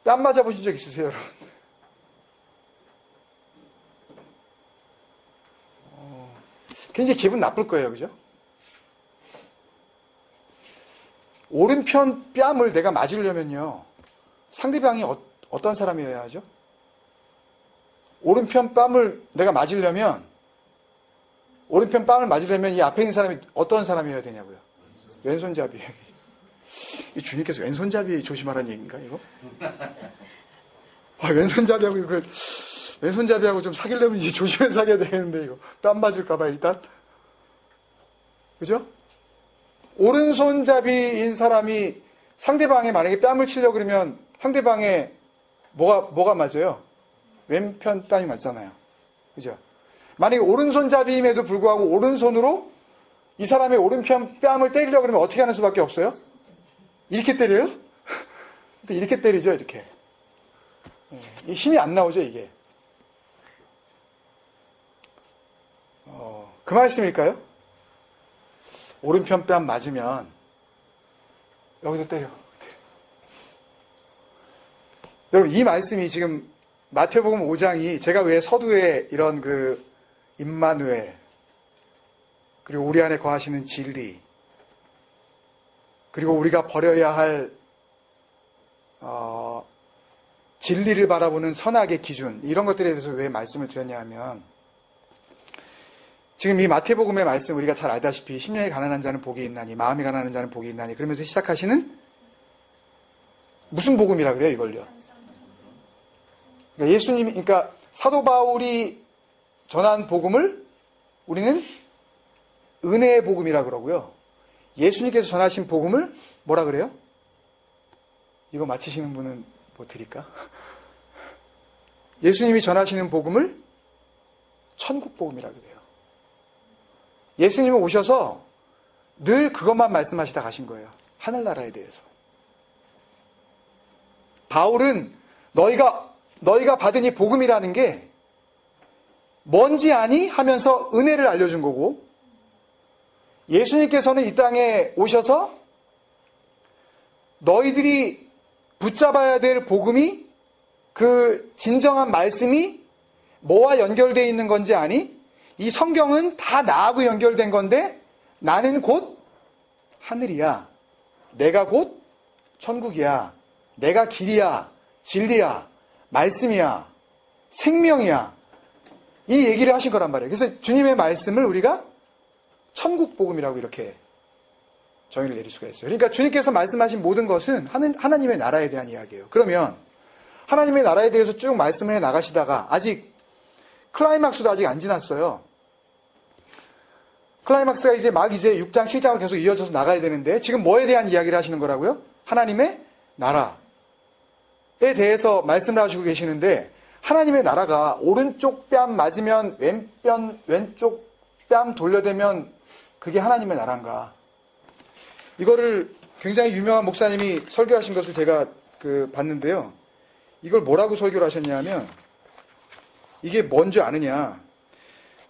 뺨 맞아보신 적 있으세요, 여러분? 굉장히 기분 나쁠 거예요, 그죠? 오른편 뺨을 내가 맞으려면요, 상대방이 어떤 사람이어야 하죠? 오른편 뺨을 내가 맞으려면, 오른편 뺨을 맞으려면 이 앞에 있는 사람이 어떤 사람이어야 되냐고요? 왼손잡이. 이 주님께서 왼손잡이 조심하라는 얘기인가, 이거? 왼손잡이하고 좀 사귀려면 이제 조심해서 사귀어야 되는데, 이거. 뺨 맞을까봐 일단. 그죠? 오른손잡이인 사람이 상대방에 만약에 뺨을 치려고 그러면 상대방의 뭐가 맞아요? 왼편 뺨이 맞잖아요. 그죠? 만약에 오른손잡이임에도 불구하고 오른손으로 이 사람의 오른편 뺨을 때리려고 그러면 어떻게 하는 수밖에 없어요? 이렇게 때려요? 이렇게 때리죠, 이렇게. 힘이 안 나오죠, 이게. 그 말씀일까요? 오른편 뺨 맞으면 여기도 때려. 여러분, 이 말씀이 지금 마태복음 5장이 제가 왜 서두에 이런 임마누엘, 그리고 우리 안에 거하시는 진리, 그리고 우리가 버려야 할 진리를 바라보는 선악의 기준, 이런 것들에 대해서 왜 말씀을 드렸냐 하면, 지금 이 마태복음의 말씀 우리가 잘 알다시피 심령이 가난한 자는 복이 있나니 마음이 가난한 자는 복이 있나니 그러면서 시작하시는 무슨 복음이라 그래요, 이걸요? 그러니까 사도 바울이 전한 복음을 우리는 은혜의 복음이라 그러고요. 예수님께서 전하신 복음을 뭐라 그래요? 이거 맞히시는 분은 뭐 드릴까? 예수님이 전하시는 복음을 천국 복음이라고 그래요. 예수님은 오셔서 늘 그것만 말씀하시다 가신 거예요. 하늘나라에 대해서. 바울은 너희가 받은 이 복음이라는 게 뭔지 아니? 하면서 은혜를 알려준 거고, 예수님께서는 이 땅에 오셔서 너희들이 붙잡아야 될 복음이, 그 진정한 말씀이 뭐와 연결되어 있는 건지 아니? 이 성경은 다 나하고 연결된 건데 나는 곧 하늘이야. 내가 곧 천국이야. 내가 길이야. 진리야. 말씀이야. 생명이야. 이 얘기를 하신 거란 말이에요. 그래서 주님의 말씀을 우리가 천국 복음이라고 이렇게 정의를 내릴 수가 있어요. 그러니까 주님께서 말씀하신 모든 것은 하나님의 나라에 대한 이야기예요. 그러면 하나님의 나라에 대해서 쭉 말씀을 해 나가시다가 아직 클라이막스도 아직 안 지났어요. 클라이막스가 이제 6장, 7장으로 계속 이어져서 나가야 되는데 지금 뭐에 대한 이야기를 하시는 거라고요? 하나님의 나라에 대해서 말씀을 하시고 계시는데, 하나님의 나라가 오른쪽 뺨 맞으면 왼쪽 뺨 돌려대면 그게 하나님의 나라인가? 이거를 굉장히 유명한 목사님이 설교하신 것을 제가 봤는데요. 이걸 뭐라고 설교를 하셨냐면, 이게 뭔지 아느냐?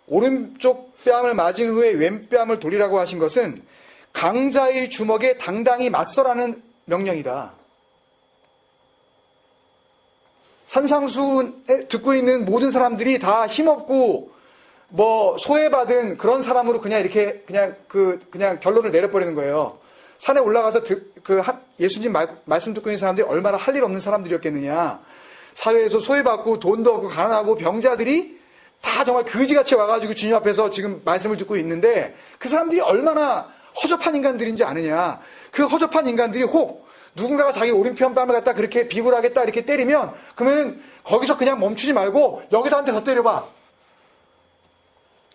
오른쪽 뺨을 맞은 후에 왼뺨을 돌리라고 하신 것은 강자의 주먹에 당당히 맞서라는 명령이다. 산상수훈 듣고 있는 모든 사람들이 다 힘없고 소외받은 그런 사람으로 그냥 결론을 내려버리는 거예요. 산에 올라가서 예수님 말씀 듣고 있는 사람들이 얼마나 할 일 없는 사람들이었겠느냐. 사회에서 소외받고 돈도 없고 가난하고 병자들이 다 정말 그지같이 와가지고 주님 앞에서 지금 말씀을 듣고 있는데 그 사람들이 얼마나 허접한 인간들인지 아느냐. 그 허접한 인간들이 혹 누군가가 자기 오른편 뺨을 갖다 그렇게 비굴하겠다 이렇게 때리면, 그러면 거기서 그냥 멈추지 말고 여기다 한 대 더 때려봐.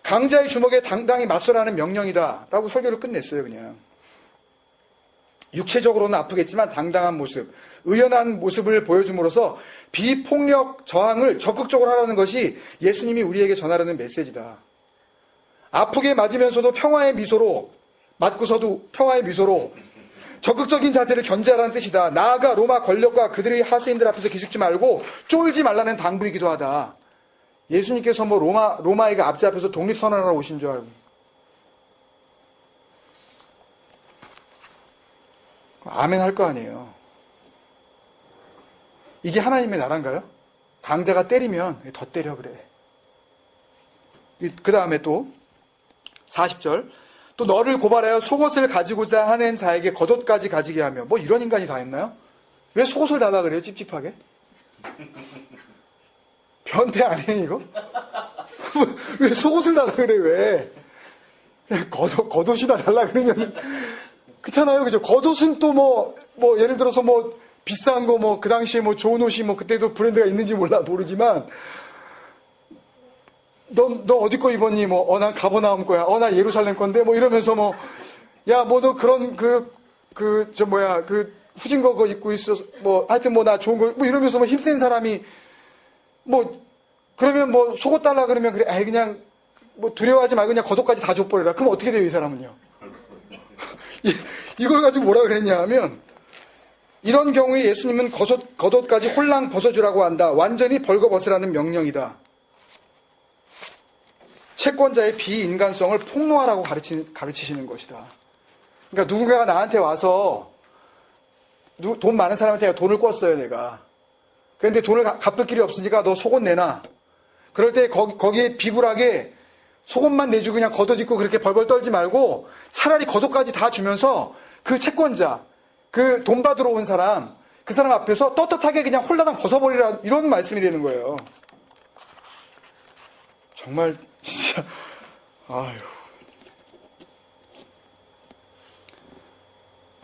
강자의 주먹에 당당히 맞서라는 명령이다 라고 설교를 끝냈어요. 그냥 육체적으로는 아프겠지만 당당한 모습, 의연한 모습을 보여줌으로써 비폭력 저항을 적극적으로 하라는 것이 예수님이 우리에게 전하려는 메시지다. 아프게 맞으면서도 평화의 미소로, 맞고서도 평화의 미소로 적극적인 자세를 견제하라는 뜻이다. 나아가 로마 권력과 그들의 하수인들 앞에서 기죽지 말고 쫄지 말라는 당부이기도 하다. 예수님께서 로마의가 앞지 앞에서 독립선언하러 오신 줄 알고. 아멘 할 거 아니에요. 이게 하나님의 나라인가요? 강자가 때리면 더 때려 그래. 그 다음에 또 40절. 또 너를 고발하여 속옷을 가지고자 하는 자에게 겉옷까지 가지게 하며. 이런 인간이 다 했나요? 왜 속옷을 달라 그래요? 찝찝하게? 변태 아니에요 이거? 왜 속옷을 달라 그래 왜? 그냥 겉옷이나 달라 그러면 그렇잖아요. 그죠? 겉옷은 또 예를 들어서 비싼 거 그 당시에 좋은 옷이 그때도 브랜드가 있는지 모르지만 너 어디 거 입었니? 난 가버나움 거야. 나 예루살렘 건데 이러면서 야 너 그런 후진 거 입고 있어. 하여튼 나 좋은 거 이러면서 힘센 사람이 그러면 속옷 달라 그러면 그래. 그냥 두려워하지 말고 그냥 겉옷까지 다 줘버려라. 그럼 어떻게 돼요 이 사람은요? 이걸 가지고 뭐라 그랬냐 하면, 이런 경우에 예수님은 겉옷까지 홀랑 벗어주라고 한다. 완전히 벌거벗으라는 명령이다. 채권자의 비인간성을 폭로하라고 가르치시는 것이다. 그러니까 누군가가 나한테 와서 돈 많은 사람한테 돈을 꿨어요 내가. 그런데 돈을 갚을 길이 없으니까 너 속옷 내놔. 그럴 때 거기에 비굴하게 속옷만 내주고 그냥 겉옷 입고 그렇게 벌벌 떨지 말고 차라리 겉옷까지 다 주면서 그 채권자, 그 돈 받으러 온 사람, 그 사람 앞에서 떳떳하게 그냥 홀라당 벗어버리라, 이런 말씀이라는 거예요. 정말 진짜 아유.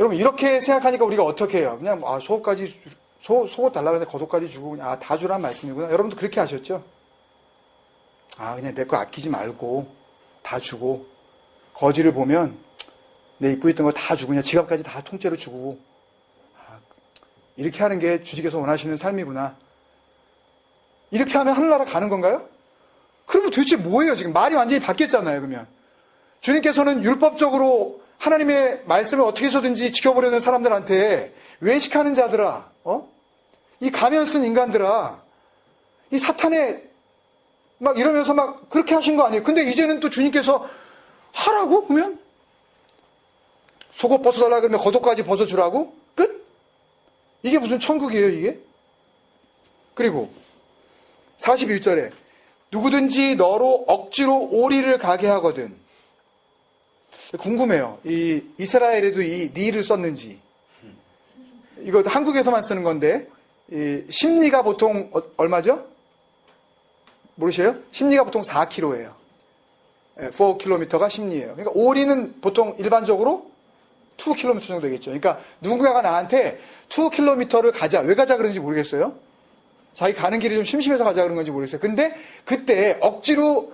여러분 이렇게 생각하니까 우리가 어떻게 해요? 그냥 속옷 달라고 해서 겉옷까지 주고 그냥 다 주란 말씀이구나. 여러분도 그렇게 하셨죠? 그냥 내 거 아끼지 말고 다 주고, 거지를 보면 내 입고 있던 거 다 주고 그냥 지갑까지 다 통째로 주고 이렇게 하는 게 주님께서 원하시는 삶이구나. 이렇게 하면 하늘나라 가는 건가요? 그러면 도대체 뭐예요? 지금 말이 완전히 바뀌었잖아요. 그러면 주님께서는 율법적으로 하나님의 말씀을 어떻게 해서든지 지켜보려는 사람들한테 외식하는 자들아, 이 가면 쓴 인간들아, 이 사탄의 막 이러면서 막 그렇게 하신 거 아니에요? 근데 이제는 또 주님께서 하라고? 그러면 속옷 벗어달라 그러면 겉옷까지 벗어주라고? 끝? 이게 무슨 천국이에요, 이게? 그리고 41절에 누구든지 너로 억지로 오리를 가게 하거든. 궁금해요. 이 이스라엘에도 이 리를 썼는지. 이거 한국에서만 쓰는 건데 이 심리가 보통 얼마죠? 모르셔요? 심리가 보통 4km예요. 4km가 심리예요. 그러니까 오리는 보통 일반적으로 2km 정도 되겠죠. 그러니까 누군가가 나한테 2km를 가자. 왜 가자 그러는지 모르겠어요. 자기 가는 길이 좀 심심해서 가자 그런 건지 모르겠어요. 근데 그때 억지로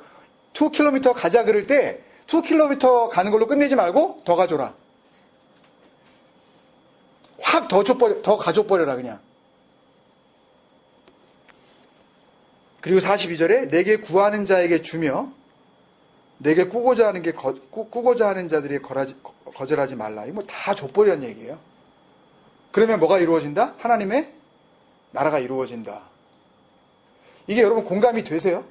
2km 가자 그럴 때 2km 가는 걸로 끝내지 말고 더 가줘라. 확 더 가줘버려라 그냥. 그리고 42절에 내게 구하는 자에게 주며 내게 꾸고자 하는 자들이 거절하지 말라. 이거 뭐 다 줘버리는 얘기예요. 그러면 뭐가 이루어진다? 하나님의 나라가 이루어진다. 이게 여러분 공감이 되세요?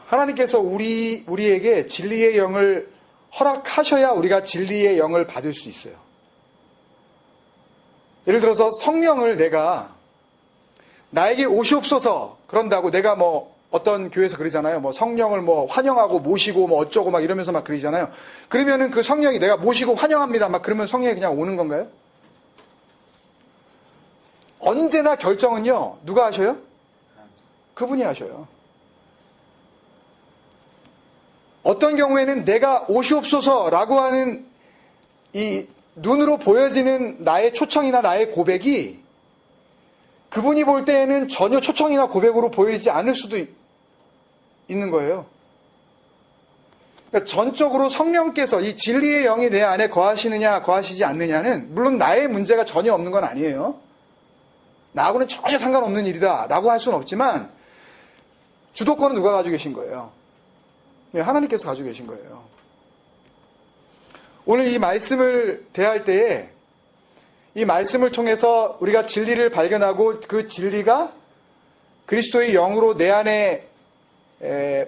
하나님께서 우리에게 진리의 영을 허락하셔야 우리가 진리의 영을 받을 수 있어요. 예를 들어서 성령을 내가 나에게 오시옵소서 그런다고 내가 뭐 어떤 교회에서 그러잖아요. 뭐 성령을 뭐 환영하고 모시고 뭐 어쩌고 막 이러면서 막 그러잖아요. 그러면은 그 성령이 내가 모시고 환영합니다. 막 그러면 성령이 그냥 오는 건가요? 언제나 결정은요. 누가 하셔요? 그분이 하셔요. 어떤 경우에는 내가 오시옵소서라고 하는 이 눈으로 보여지는 나의 초청이나 나의 고백이 그분이 볼 때에는 전혀 초청이나 고백으로 보이지 않을 수도 있는 거예요. 그러니까 전적으로 성령께서 이 진리의 영이 내 안에 거하시느냐 거하시지 않느냐는 물론 나의 문제가 전혀 없는 건 아니에요. 나하고는 전혀 상관없는 일이다 라고 할 수는 없지만 주도권은 누가 가지고 계신 거예요? 네, 하나님께서 가지고 계신 거예요. 오늘 이 말씀을 대할 때에 이 말씀을 통해서 우리가 진리를 발견하고 그 진리가 그리스도의 영으로 내 안에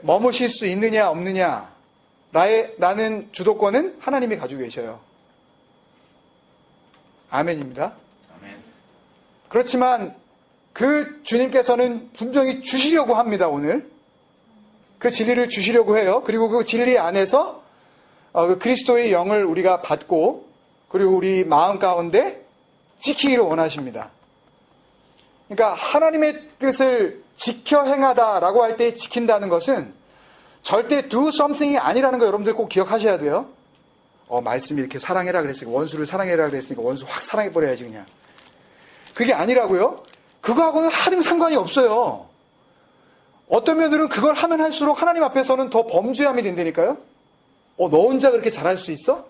머무실 수 있느냐 없느냐 라는 주도권은 하나님이 가지고 계셔요. 아멘입니다. 아멘. 그렇지만 그 주님께서는 분명히 주시려고 합니다. 오늘 그 진리를 주시려고 해요. 그리고 그 진리 안에서 그 그리스도의 영을 우리가 받고 그리고 우리 마음 가운데 지키기를 원하십니다. 그러니까 하나님의 뜻을 지켜 행하다라고 할 때 지킨다는 것은 절대 do something이 아니라는 거 여러분들 꼭 기억하셔야 돼요. 말씀이 이렇게 사랑해라 그랬으니까 원수를 사랑해라 그랬으니까 원수 확 사랑해버려야지 그냥. 그게 아니라고요. 그거하고는 하등 상관이 없어요. 어떤 면들은 그걸 하면 할수록 하나님 앞에서는 더 범죄함이 된다니까요. 너 혼자 그렇게 잘할 수 있어?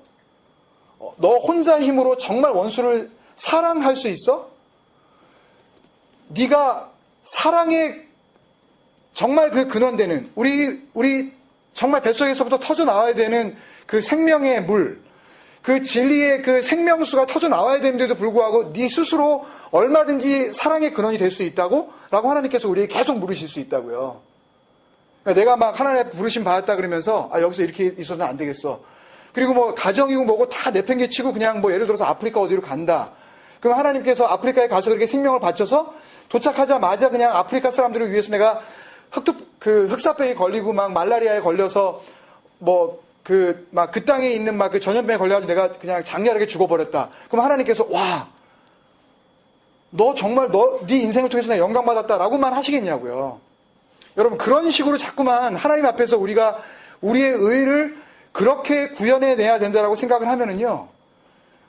너 혼자 힘으로 정말 원수를 사랑할 수 있어? 네가 사랑의 정말 그 근원되는 우리 정말 뱃속에서부터 터져 나와야 되는 그 생명의 물, 그 진리의 그 생명수가 터져 나와야 되는데도 불구하고 네 스스로 얼마든지 사랑의 근원이 될 수 있다고? 라고 하나님께서 우리에게 계속 물으실 수 있다고요. 그러니까 내가 막 하나님의 부르심 받았다 그러면서 여기서 이렇게 있어서는 안 되겠어. 그리고 뭐 가정이고 뭐고 다 내팽개치고 그냥 뭐 예를 들어서 아프리카 어디로 간다. 그럼 하나님께서 아프리카에 가서 그렇게 생명을 바쳐서 도착하자마자 그냥 아프리카 사람들을 위해서 내가 흑사병에 걸리고 막 말라리아에 걸려서 뭐 그 땅에 있는 막 그 전염병에 걸려가지고 내가 그냥 장렬하게 죽어버렸다. 그럼 하나님께서 너 정말 네 인생을 통해서 내가 영광받았다라고만 하시겠냐고요. 여러분 그런 식으로 자꾸만 하나님 앞에서 우리가 우리의 의를 그렇게 구현해내야 된다라고 생각을 하면은요.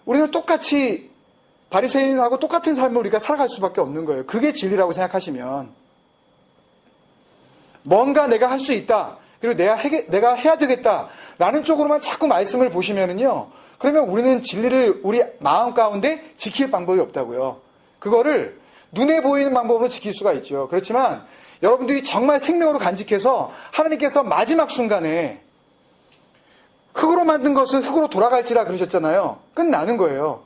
우리는 똑같이 바리새인하고 똑같은 삶을 우리가 살아갈 수밖에 없는 거예요. 그게 진리라고 생각하시면 뭔가 내가 할 수 있다. 그리고 내가 해야 되겠다라는 쪽으로만 자꾸 말씀을 보시면은요, 그러면 우리는 진리를 우리 마음 가운데 지킬 방법이 없다고요. 그거를 눈에 보이는 방법으로 지킬 수가 있죠. 그렇지만 여러분들이 정말 생명으로 간직해서 하나님께서 마지막 순간에 흙으로 만든 것은 흙으로 돌아갈지라 그러셨잖아요. 끝나는 거예요.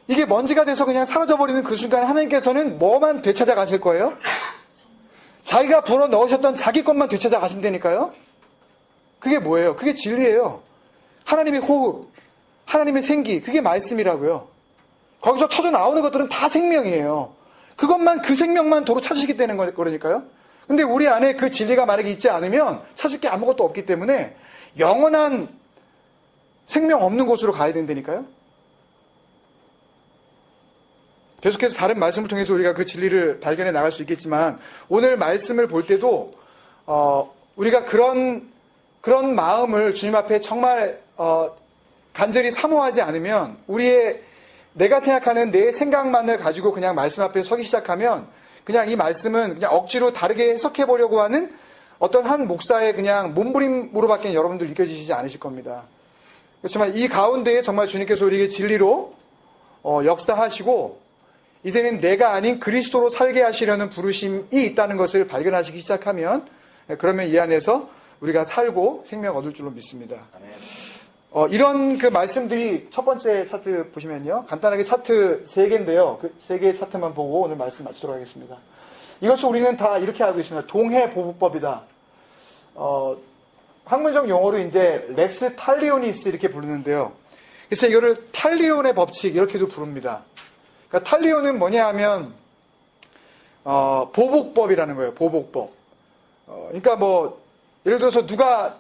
이게 먼지가 돼서 그냥 사라져버리는 그 순간에 하나님께서는 뭐만 되찾아 가실 거예요? 자기가 불어 넣으셨던 자기 것만 되찾아 가신다니까요. 그게 뭐예요? 그게 진리예요. 하나님의 호흡, 하나님의 생기, 그게 말씀이라고요. 거기서 터져 나오는 것들은 다 생명이에요. 그것만, 그 생명만 도로 찾으시기 때문에 그러니까요. 근데 우리 안에 그 진리가 만약에 있지 않으면 찾을 게 아무것도 없기 때문에 영원한 생명 없는 곳으로 가야 된다니까요. 계속해서 다른 말씀을 통해서 우리가 그 진리를 발견해 나갈 수 있겠지만, 오늘 말씀을 볼 때도 우리가 그런 마음을 주님 앞에 정말 간절히 사모하지 않으면, 우리의 내가 생각하는 내 생각만을 가지고 그냥 말씀 앞에 서기 시작하면, 그냥 이 말씀은 그냥 억지로 다르게 해석해 보려고 하는 어떤 한 목사의 그냥 몸부림으로밖에 여러분들 느껴지시지 않으실 겁니다. 그렇지만 이 가운데에 정말 주님께서 우리에게 진리로 역사하시고, 이제는 내가 아닌 그리스도로 살게 하시려는 부르심이 있다는 것을 발견하시기 시작하면, 그러면 이 안에서 우리가 살고 생명 얻을 줄로 믿습니다. 이런 그 말씀들이 첫 번째 차트 보시면요, 간단하게 차트 3개인데요. 그 3개의 차트만 보고 오늘 말씀 마치도록 하겠습니다. 이것을 우리는 다 이렇게 알고 있습니다. 동해보복법이다. 학문적 용어로 이제 렉스 탈리오니스 이렇게 부르는데요. 그래서 이거를 탈리온의 법칙 이렇게도 부릅니다. 그러니까 탈리온은 뭐냐 하면 보복법이라는 거예요. 보복법. 그러니까 뭐 예를 들어서 누가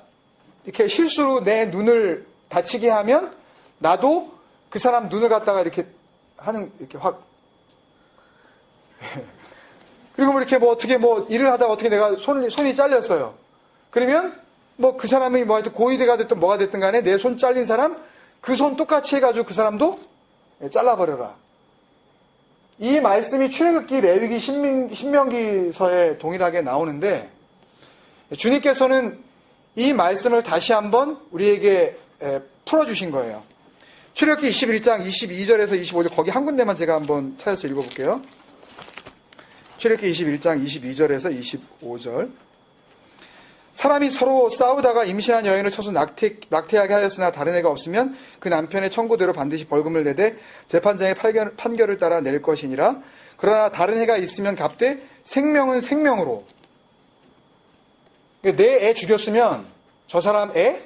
이렇게 실수로 내 눈을 다치게 하면 나도 그 사람 눈을 갖다가 이렇게 하는, 이렇게 확 그리고 뭐 이렇게 뭐 어떻게 뭐 일을 하다가 어떻게 내가 손이 잘렸어요. 그러면 뭐 그 사람이 뭐 하여튼 고의대가 됐든 뭐가 됐든 간에 내 손 잘린 사람 그 손 똑같이 해가지고 그 사람도 잘라버려라. 이 말씀이 출애굽기, 레위기, 신명기서에 동일하게 나오는데, 주님께서는 이 말씀을 다시 한번 우리에게 풀어주신 거예요. 출애굽기 21장 22절에서 25절, 거기 한 군데만 제가 한번 찾아서 읽어볼게요. 출애굽기 21장 22절에서 25절. 사람이 서로 싸우다가 임신한 여인을 쳐서 낙태하게 하였으나 다른 애가 없으면 그 남편의 청구대로 반드시 벌금을 내되 재판장의 판결을 따라 낼 것이니라. 그러나 다른 애가 있으면 갚되 생명은 생명으로. 내 애 죽였으면 저 사람 애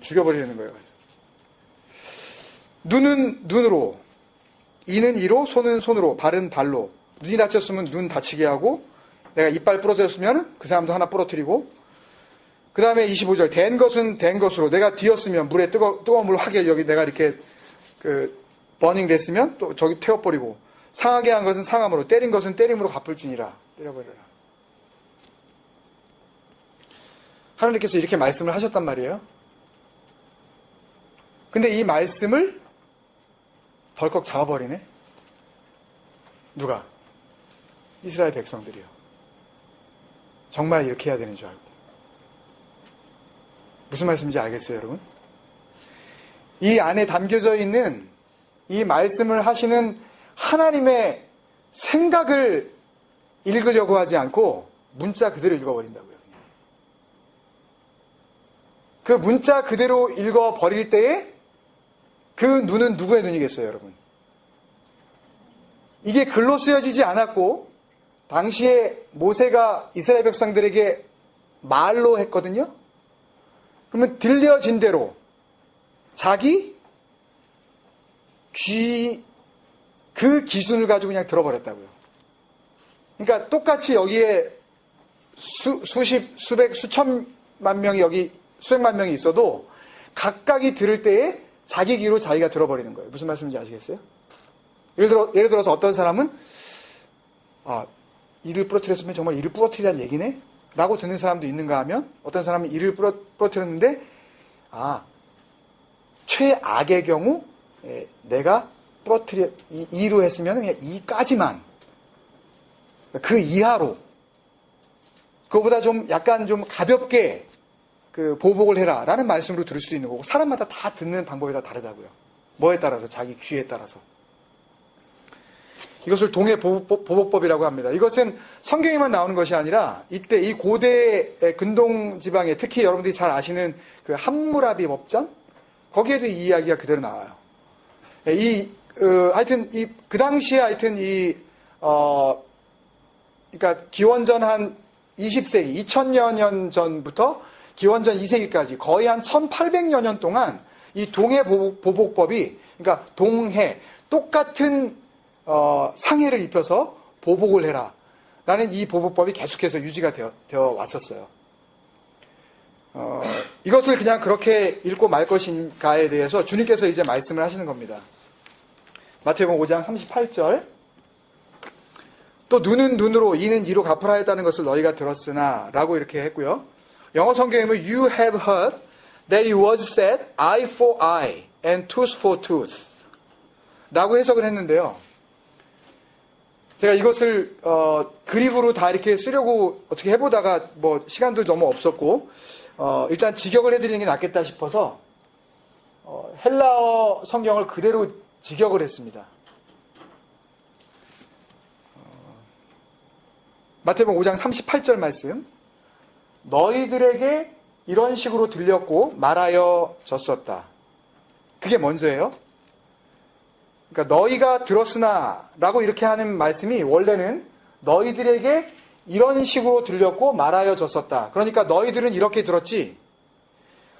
죽여버리는 거예요. 눈은 눈으로, 이는 이로, 손은 손으로, 발은 발로. 눈이 다쳤으면 눈 다치게 하고, 내가 이빨 부러졌으면 그 사람도 하나 부러뜨리고, 그 다음에 25절, 된 것은 된 것으로, 내가 뒤었으면 물에 뜨거운 물 하게 여기 내가 이렇게 버닝 됐으면 또 저기 태워버리고, 상하게 한 것은 상함으로, 때린 것은 때림으로 갚을지니라. 때려버려라. 하나님께서 이렇게 말씀을 하셨단 말이에요. 근데 이 말씀을 덜컥 잡아버리네. 누가? 이스라엘 백성들이요. 정말 이렇게 해야 되는 줄 알고. 무슨 말씀인지 알겠어요, 여러분? 이 안에 담겨져 있는 이 말씀을 하시는 하나님의 생각을 읽으려고 하지 않고 문자 그대로 읽어버린다고요. 그 문자 그대로 읽어버릴 때에 그 눈은 누구의 눈이겠어요, 여러분? 이게 글로 쓰여지지 않았고 당시에 모세가 이스라엘 백성들에게 말로 했거든요. 그러면 들려진 대로 자기 귀 그 기준을 가지고 그냥 들어버렸다고요. 그러니까 똑같이 여기에 수백, 수천만 명이 여기 수백만 명이 있어도 각각이 들을 때에 자기 귀로 자기가 들어버리는 거예요. 무슨 말씀인지 아시겠어요? 예를 들어서 어떤 사람은 이를 부러뜨렸으면 정말 이를 부러뜨리란 얘기네? 라고 듣는 사람도 있는가 하면 어떤 사람은 이를 부러뜨렸는데 최악의 경우 내가 이로 했으면 그냥 이까지만 그 이하로 그거보다 좀 약간 좀 가볍게 그 보복을 해라 라는 말씀으로 들을 수도 있는 거고, 사람마다 다 듣는 방법이 다 다르다고요. 뭐에 따라서, 자기 귀에 따라서. 이것을 동해 보복법이라고 합니다. 이것은 성경에만 나오는 것이 아니라 이때 이 고대 근동 지방에, 특히 여러분들이 잘 아시는 그 함무라비 법전, 거기에도 이 이야기가 그대로 나와요. 하여튼 그 당시에 하여튼 그러니까 기원전 한 20세기, 2000여 년 전부터 기원전 2세기까지 거의 한 1800여 년 동안 이 동해 보복법이, 그러니까 동해, 똑같은 상해를 입혀서 보복을 해라 라는 이 보복법이 계속해서 유지가 되어 왔었어요. 이것을 그냥 그렇게 읽고 말 것인가에 대해서 주님께서 이제 말씀을 하시는 겁니다. 마태복음 5장 38절. 또 눈은 눈으로, 이는 이로 갚으라 했다는 것을 너희가 들었으나 라고 이렇게 했고요. 영어 성경에 보면 You have heard that it was said eye for eye and tooth for tooth 라고 해석을 했는데요. 제가 이것을 그릭으로 다 이렇게 쓰려고 어떻게 해보다가 뭐 시간도 너무 없었고 일단 직역을 해드리는 게 낫겠다 싶어서 헬라어 성경을 그대로 직역을 했습니다. 마태복음 5장 38절 말씀. 너희들에게 이런 식으로 들렸고 말하여 졌었다. 그게 먼저예요. 그러니까 너희가 들었으나 라고 이렇게 하는 말씀이 원래는 너희들에게 이런 식으로 들렸고 말하여 졌었다. 그러니까 너희들은 이렇게 들었지.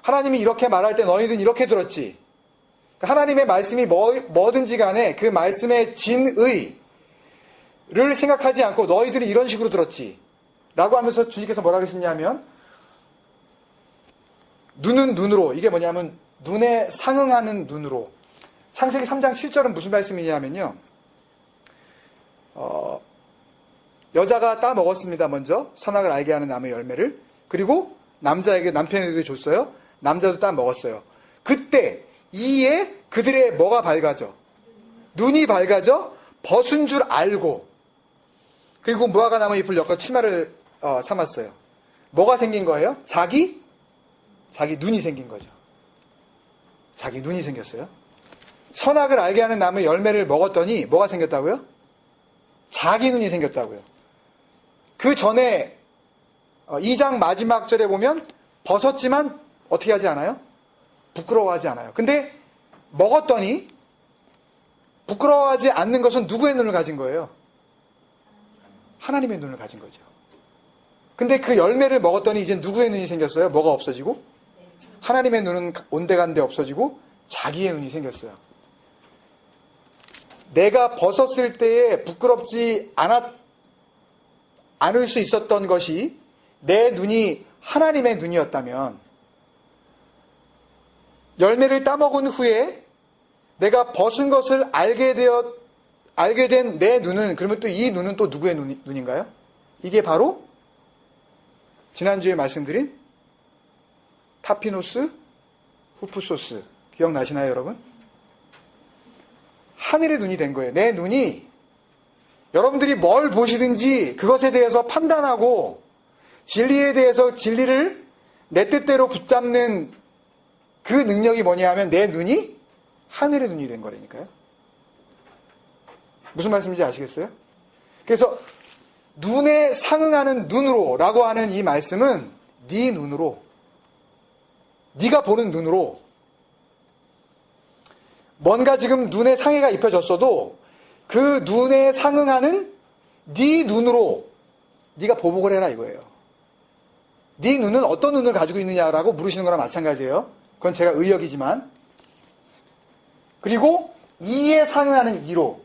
하나님이 이렇게 말할 때 너희들은 이렇게 들었지. 그러니까 하나님의 말씀이 뭐든지 간에 그 말씀의 진의를 생각하지 않고 너희들이 이런 식으로 들었지. 라고 하면서 주님께서 뭐라 그러시냐면 눈은 눈으로, 이게 뭐냐면 눈에 상응하는 눈으로. 창세기 3장 7절은 무슨 말씀이냐면요. 여자가 따 먹었습니다. 먼저 선악을 알게 하는 나무의 열매를. 그리고 남편에게 줬어요. 남자도 따 먹었어요. 그때 이에 그들의 뭐가 밝아져? 눈이 밝아져 벗은 줄 알고, 그리고 무화과 나무 잎을 엮어 치마를 삼았어요. 뭐가 생긴 거예요? 자기 눈이 생긴 거죠. 자기 눈이 생겼어요. 선악을 알게 하는 나무의 열매를 먹었더니 뭐가 생겼다고요? 자기 눈이 생겼다고요. 그 전에 2장 마지막 절에 보면 벗었지만 어떻게 하지 않아요? 부끄러워하지 않아요. 근데 먹었더니 부끄러워하지 않는 것은 누구의 눈을 가진 거예요? 하나님의 눈을 가진 거죠. 근데 그 열매를 먹었더니 이제 누구의 눈이 생겼어요? 뭐가 없어지고? 하나님의 눈은 온데간데 없어지고 자기의 눈이 생겼어요. 내가 벗었을 때에 부끄럽지 않을 수 있었던 것이 내 눈이 하나님의 눈이었다면, 열매를 따먹은 후에 내가 벗은 것을 알게 된 내 눈은, 그러면 또 이 눈은 또 누구의 눈인가요? 이게 바로 지난주에 말씀드린 타피노스 후프소스, 기억나시나요, 여러분? 하늘의 눈이 된 거예요. 내 눈이 여러분들이 뭘 보시든지 그것에 대해서 판단하고 진리에 대해서 진리를 내 뜻대로 붙잡는 그 능력이 뭐냐 하면 내 눈이 하늘의 눈이 된 거라니까요. 무슨 말씀인지 아시겠어요? 그래서 눈에 상응하는 눈으로 라고 하는 이 말씀은 네 눈으로, 네가 보는 눈으로, 뭔가 지금 눈에 상해가 입혀졌어도 그 눈에 상응하는 네 눈으로 네가 보복을 해라 이거예요. 네 눈은 어떤 눈을 가지고 있느냐라고 물으시는 거랑 마찬가지예요. 그건 제가 의역이지만. 그리고 이에 상응하는 이로,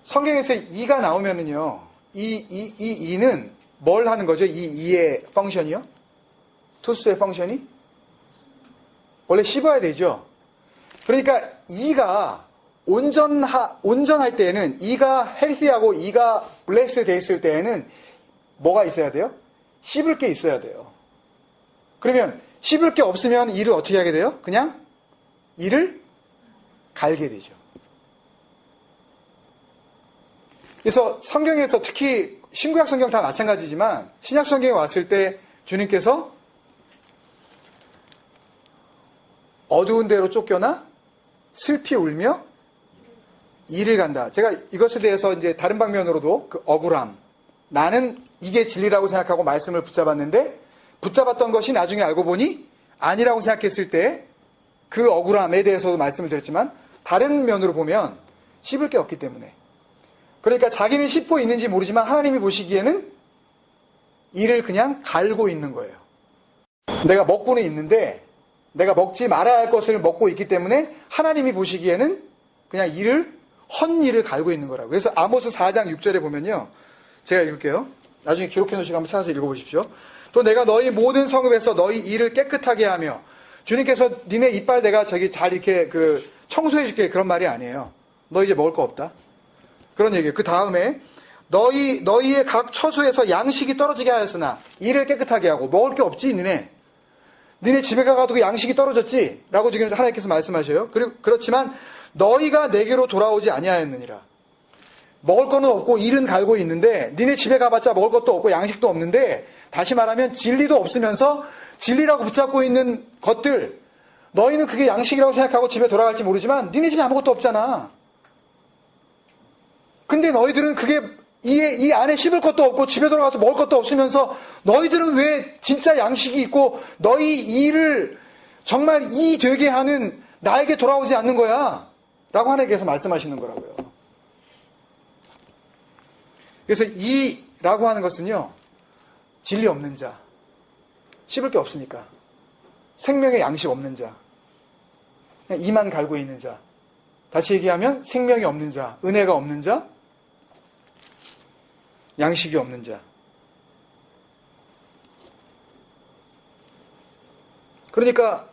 성경에서 이가 나오면은요, 이는 뭘 하는 거죠? 이의 펑션이요? 투스의 펑션이? 원래 씹어야 되죠. 그러니까 이가 온전할 때에는, 이가 헬시하고 이가 블레스드 돼 있을 때에는 뭐가 있어야 돼요? 씹을 게 있어야 돼요. 그러면 씹을 게 없으면 이를 어떻게 하게 돼요? 그냥 이를 갈게 되죠. 그래서 성경에서 특히 신구약 성경 다 마찬가지지만 신약 성경에 왔을 때 주님께서 어두운 데로 쫓겨나 슬피 울며 이를 간다. 제가 이것에 대해서 이제 다른 방면으로도 그 억울함, 나는 이게 진리라고 생각하고 말씀을 붙잡았는데 붙잡았던 것이 나중에 알고 보니 아니라고 생각했을 때 그 억울함에 대해서도 말씀을 드렸지만 다른 면으로 보면 씹을 게 없기 때문에, 그러니까 자기는 씹고 있는지 모르지만 하나님이 보시기에는 이를 그냥 갈고 있는 거예요. 내가 먹고는 있는데 내가 먹지 말아야 할 것을 먹고 있기 때문에 하나님이 보시기에는 그냥 헌 이를 갈고 있는 거라고. 그래서 아모스 4장 6절에 보면요, 제가 읽을게요. 나중에 기록해 놓으시고 한번 찾아서 읽어보십시오. 또 내가 너희 모든 성읍에서 너희 이를 깨끗하게 하며, 주님께서 니네 이빨 내가 저기 잘 이렇게 청소해 줄게, 그런 말이 아니에요. 너 이제 먹을 거 없다, 그런 얘기예요. 그 다음에 너희의 각 처소에서 양식이 떨어지게 하였으나 이를 깨끗하게 하고. 먹을 게 없지 니네 집에 가가지고 양식이 떨어졌지 라고 지금 하나님께서 말씀하셔요. 그리고 그렇지만 너희가 내게로 돌아오지 아니하였느니라. 먹을 거는 없고 일은 갈고 있는데 니네 집에 가봤자 먹을 것도 없고 양식도 없는데, 다시 말하면 진리도 없으면서 진리라고 붙잡고 있는 것들, 너희는 그게 양식이라고 생각하고 집에 돌아갈지 모르지만 니네 집에 아무것도 없잖아. 근데 너희들은 그게 이 안에 씹을 것도 없고 집에 돌아가서 먹을 것도 없으면서 너희들은 왜 진짜 양식이 있고 너희 일을 정말 이 되게 하는 나에게 돌아오지 않는 거야 라고 하나님께서 말씀하시는 거라고요. 그래서 이라고 하는 것은요, 진리 없는 자, 씹을 게 없으니까 생명의 양식 없는 자, 그냥 이만 갈고 있는 자, 다시 얘기하면 생명이 없는 자, 은혜가 없는 자, 양식이 없는 자. 그러니까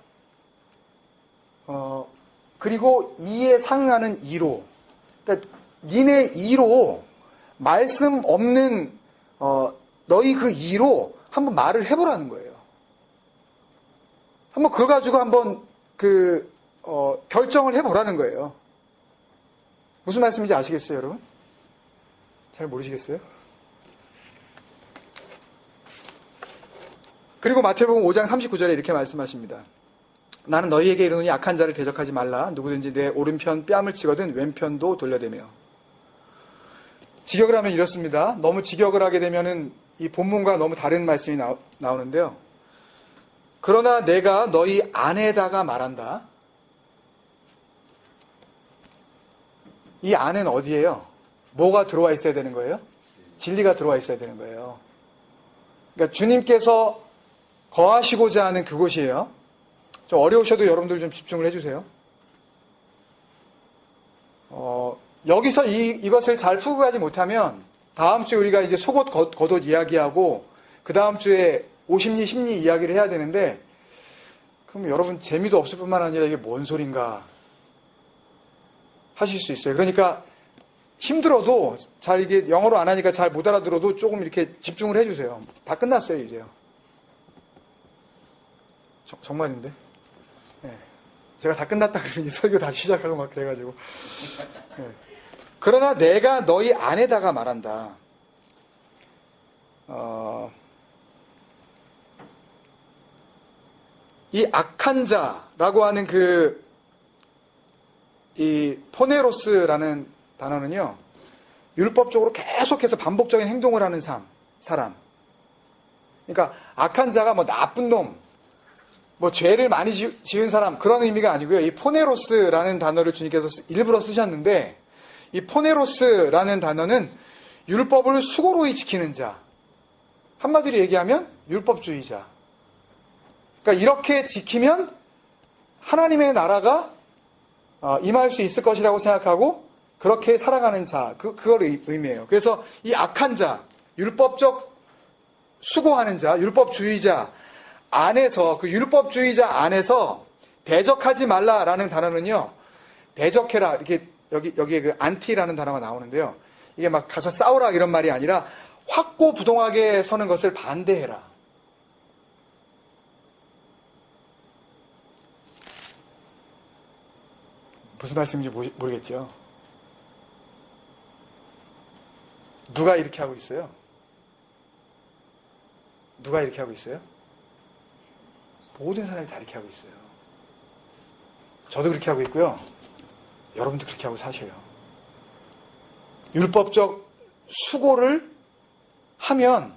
그리고 이에 상응하는 이로, 그러니까 니네 이로, 말씀 없는 너희 그 이로 한번 말을 해보라는 거예요. 한번 그거 가지고 한번 결정을 해보라는 거예요. 무슨 말씀인지 아시겠어요, 여러분? 잘 모르시겠어요? 그리고 마태복음 5장 39절에 이렇게 말씀하십니다. 나는 너희에게 이르노니 악한 자를 대적하지 말라. 누구든지 내 오른편 뺨을 치거든 왼편도 돌려대며. 직역을 하면 이렇습니다. 너무 직역을 하게 되면은 이 본문과 너무 다른 말씀이 나오는데요. 그러나 내가 너희 안에다가 말한다. 이 안은 어디예요? 뭐가 들어와 있어야 되는 거예요? 진리가 들어와 있어야 되는 거예요. 그러니까 주님께서 거하시고자 하는 그곳이에요. 좀 어려우셔도 여러분들 좀 집중을 해주세요. 여기서 이것을 잘 풀고가지 못하면 다음 주에 우리가 이제 속옷 겉옷 이야기하고 그 다음 주에 오심리 심리 이야기를 해야 되는데, 그럼 여러분 재미도 없을 뿐만 아니라 이게 뭔 소린가 하실 수 있어요. 그러니까 힘들어도 잘 이게 영어로 안 하니까 잘 못 알아들어도 조금 이렇게 집중을 해주세요. 다 끝났어요 이제요. 정말인데. 네. 제가 다 끝났다 그러니 설교 다시 시작하고 막 그래가지고. 네. 그러나 내가 너희 안에다가 말한다. 이 악한 자라고 하는 이 포네로스라는 단어는요, 율법적으로 계속해서 반복적인 행동을 하는 사람. 그러니까 악한 자가 뭐 나쁜 놈, 뭐 죄를 많이 지은 사람, 그런 의미가 아니고요. 이 포네로스라는 단어를 주님께서 일부러 쓰셨는데, 이 포네로스라는 단어는 율법을 수고로이 지키는 자, 한마디로 얘기하면 율법주의자. 그러니까 이렇게 지키면 하나님의 나라가 임할 수 있을 것이라고 생각하고 그렇게 살아가는 자, 그걸 의미해요. 그래서 이 악한 자, 율법적 수고하는 자, 율법주의자 안에서, 그 율법주의자 안에서 대적하지 말라라는 단어는요, 대적해라, 이렇게 여기에 그 안티라는 단어가 나오는데요. 이게 막 가서 싸우라 이런 말이 아니라 확고부동하게 서는 것을 반대해라. 무슨 말씀인지 모르겠죠. 누가 이렇게 하고 있어요? 누가 이렇게 하고 있어요? 모든 사람이 다 이렇게 하고 있어요. 저도 그렇게 하고 있고요. 여러분도 그렇게 하고 사셔요. 율법적 수고를 하면,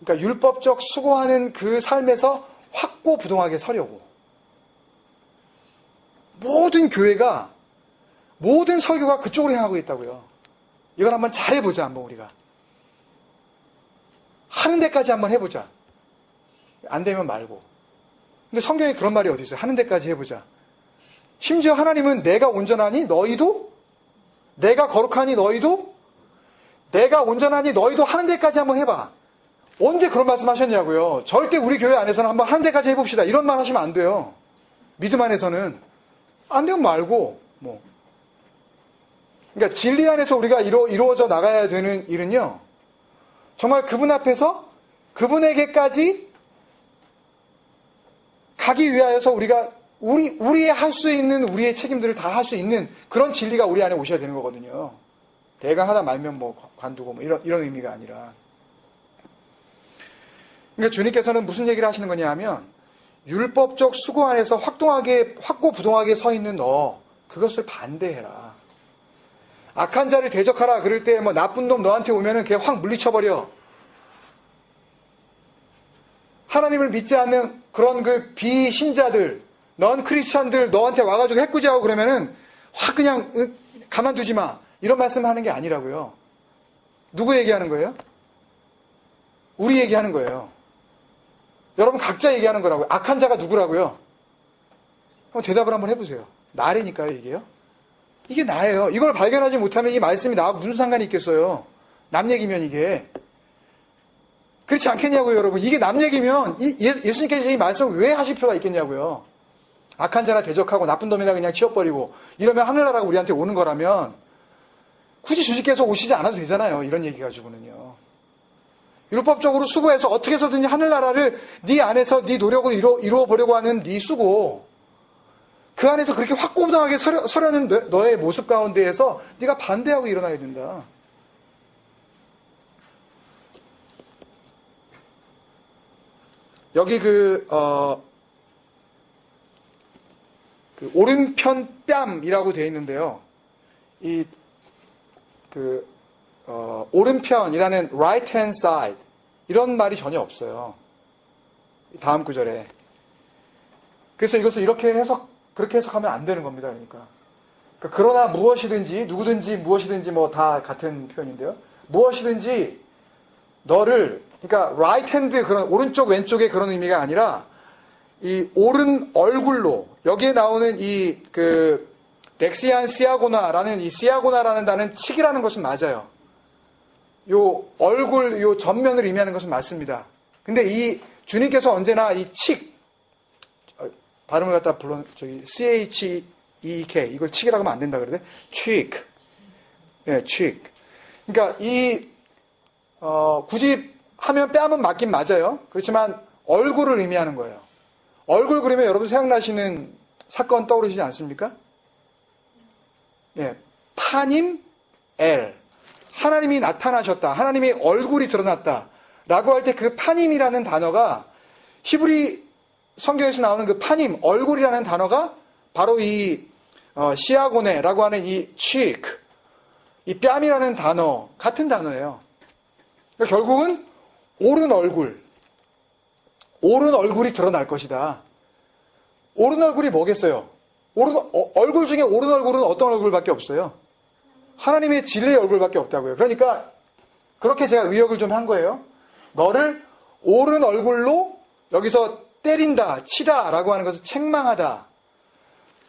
그러니까 율법적 수고하는 그 삶에서 확고부동하게 서려고. 모든 교회가, 모든 설교가 그쪽으로 향하고 있다고요. 이걸 한번 잘해보자, 한번 우리가. 하는 데까지 한번 해보자. 안 되면 말고. 근데 성경에 그런 말이 어디 있어요? 하는 데까지 해보자. 심지어 하나님은 내가 온전하니 너희도? 내가 거룩하니 너희도? 내가 온전하니 너희도 하는 데까지 한번 해봐. 언제 그런 말씀 하셨냐고요. 절대 우리 교회 안에서는 한번 하는 데까지 해봅시다. 이런 말 하시면 안 돼요. 믿음 안에서는. 안 되면 말고, 뭐. 그러니까 진리 안에서 우리가 이루어져 나가야 되는 일은요. 정말 그분 앞에서 그분에게까지 가기 위하여서 우리가 우리의 할 수 있는 우리의 책임들을 다 할 수 있는 그런 진리가 우리 안에 오셔야 되는 거거든요. 대강 하다 말면 뭐 관두고 뭐 이런 의미가 아니라. 그러니까 주님께서는 무슨 얘기를 하시는 거냐 하면 율법적 수고 안에서 확고부동하게 서 있는 너 그것을 반대해라. 악한 자를 대적하라 그럴 때 뭐 나쁜 놈 너한테 오면은 걔 확 물리쳐버려. 하나님을 믿지 않는 그런 그 비신자들, 넌 크리스찬들 너한테 와가지고 해꾸지하고 그러면은 확 그냥 가만두지 마. 이런 말씀 하는 게 아니라고요. 누구 얘기하는 거예요? 우리 얘기하는 거예요. 여러분 각자 얘기하는 거라고요. 악한 자가 누구라고요? 한번 대답을 한번 해보세요. 나래니까요, 이게요. 이게 나예요. 이걸 발견하지 못하면 이 말씀이 나하고 무슨 상관이 있겠어요. 남 얘기면 이게. 그렇지 않겠냐고요, 여러분. 이게 남 얘기면 예수님께서 이 말씀을 왜 하실 필요가 있겠냐고요. 악한 자나 대적하고 나쁜 놈이나 그냥 치워버리고 이러면 하늘나라가 우리한테 오는 거라면 굳이 주님께서 오시지 않아도 되잖아요. 이런 얘기 가지고는요. 율법적으로 수고해서 어떻게 해서든지 하늘나라를 네 안에서 네 노력으로 이루어보려고 하는 네 수고, 그 안에서 그렇게 확고부동하게 서려는 너의 모습 가운데에서 네가 반대하고 일어나야 된다. 여기 그 오른편 뺨이라고 되어 있는데요. 오른편이라는 right hand side 이런 말이 전혀 없어요. 다음 구절에. 그래서 이것을 그렇게 해석하면 안 되는 겁니다. 그러니까 그러나 무엇이든지 누구든지 무엇이든지 뭐 다 같은 표현인데요. 무엇이든지 너를, 그러니까 right hand 그런 오른쪽 왼쪽의 그런 의미가 아니라 이 오른 얼굴로, 여기에 나오는 덱시안 시아고나라는 이 시아고나라는 단어는 칙이라는 것은 맞아요. 요 얼굴, 요 전면을 의미하는 것은 맞습니다. 근데 이 주님께서 언제나 이 칙, 발음을 갖다 CHEK, 이걸 칙이라고 하면 안 된다 그러대. cheek. 예, cheek. 그러니까 굳이 하면 뺨은 맞긴 맞아요. 그렇지만 얼굴을 의미하는 거예요. 얼굴 그리면 여러분 생각나시는 사건 떠오르시지 않습니까? 예, 파님 엘. 하나님이 나타나셨다. 하나님의 얼굴이 드러났다. 라고 할 때 그 파님이라는 단어가 히브리 성경에서 나오는 그 파님, 얼굴이라는 단어가 바로 이 시아고네라고 하는 이 cheek, 이 뺨이라는 단어, 같은 단어예요. 그러니까 결국은 오른 얼굴이 드러날 것이다. 오른 얼굴이 뭐겠어요? 얼굴 중에 오른 얼굴은 어떤 얼굴밖에 없어요? 하나님의 진리의 얼굴밖에 없다고요. 그러니까 그렇게 제가 의역을 좀 한 거예요. 너를 오른 얼굴로 여기서 때린다, 치다 라고 하는 것을 책망하다.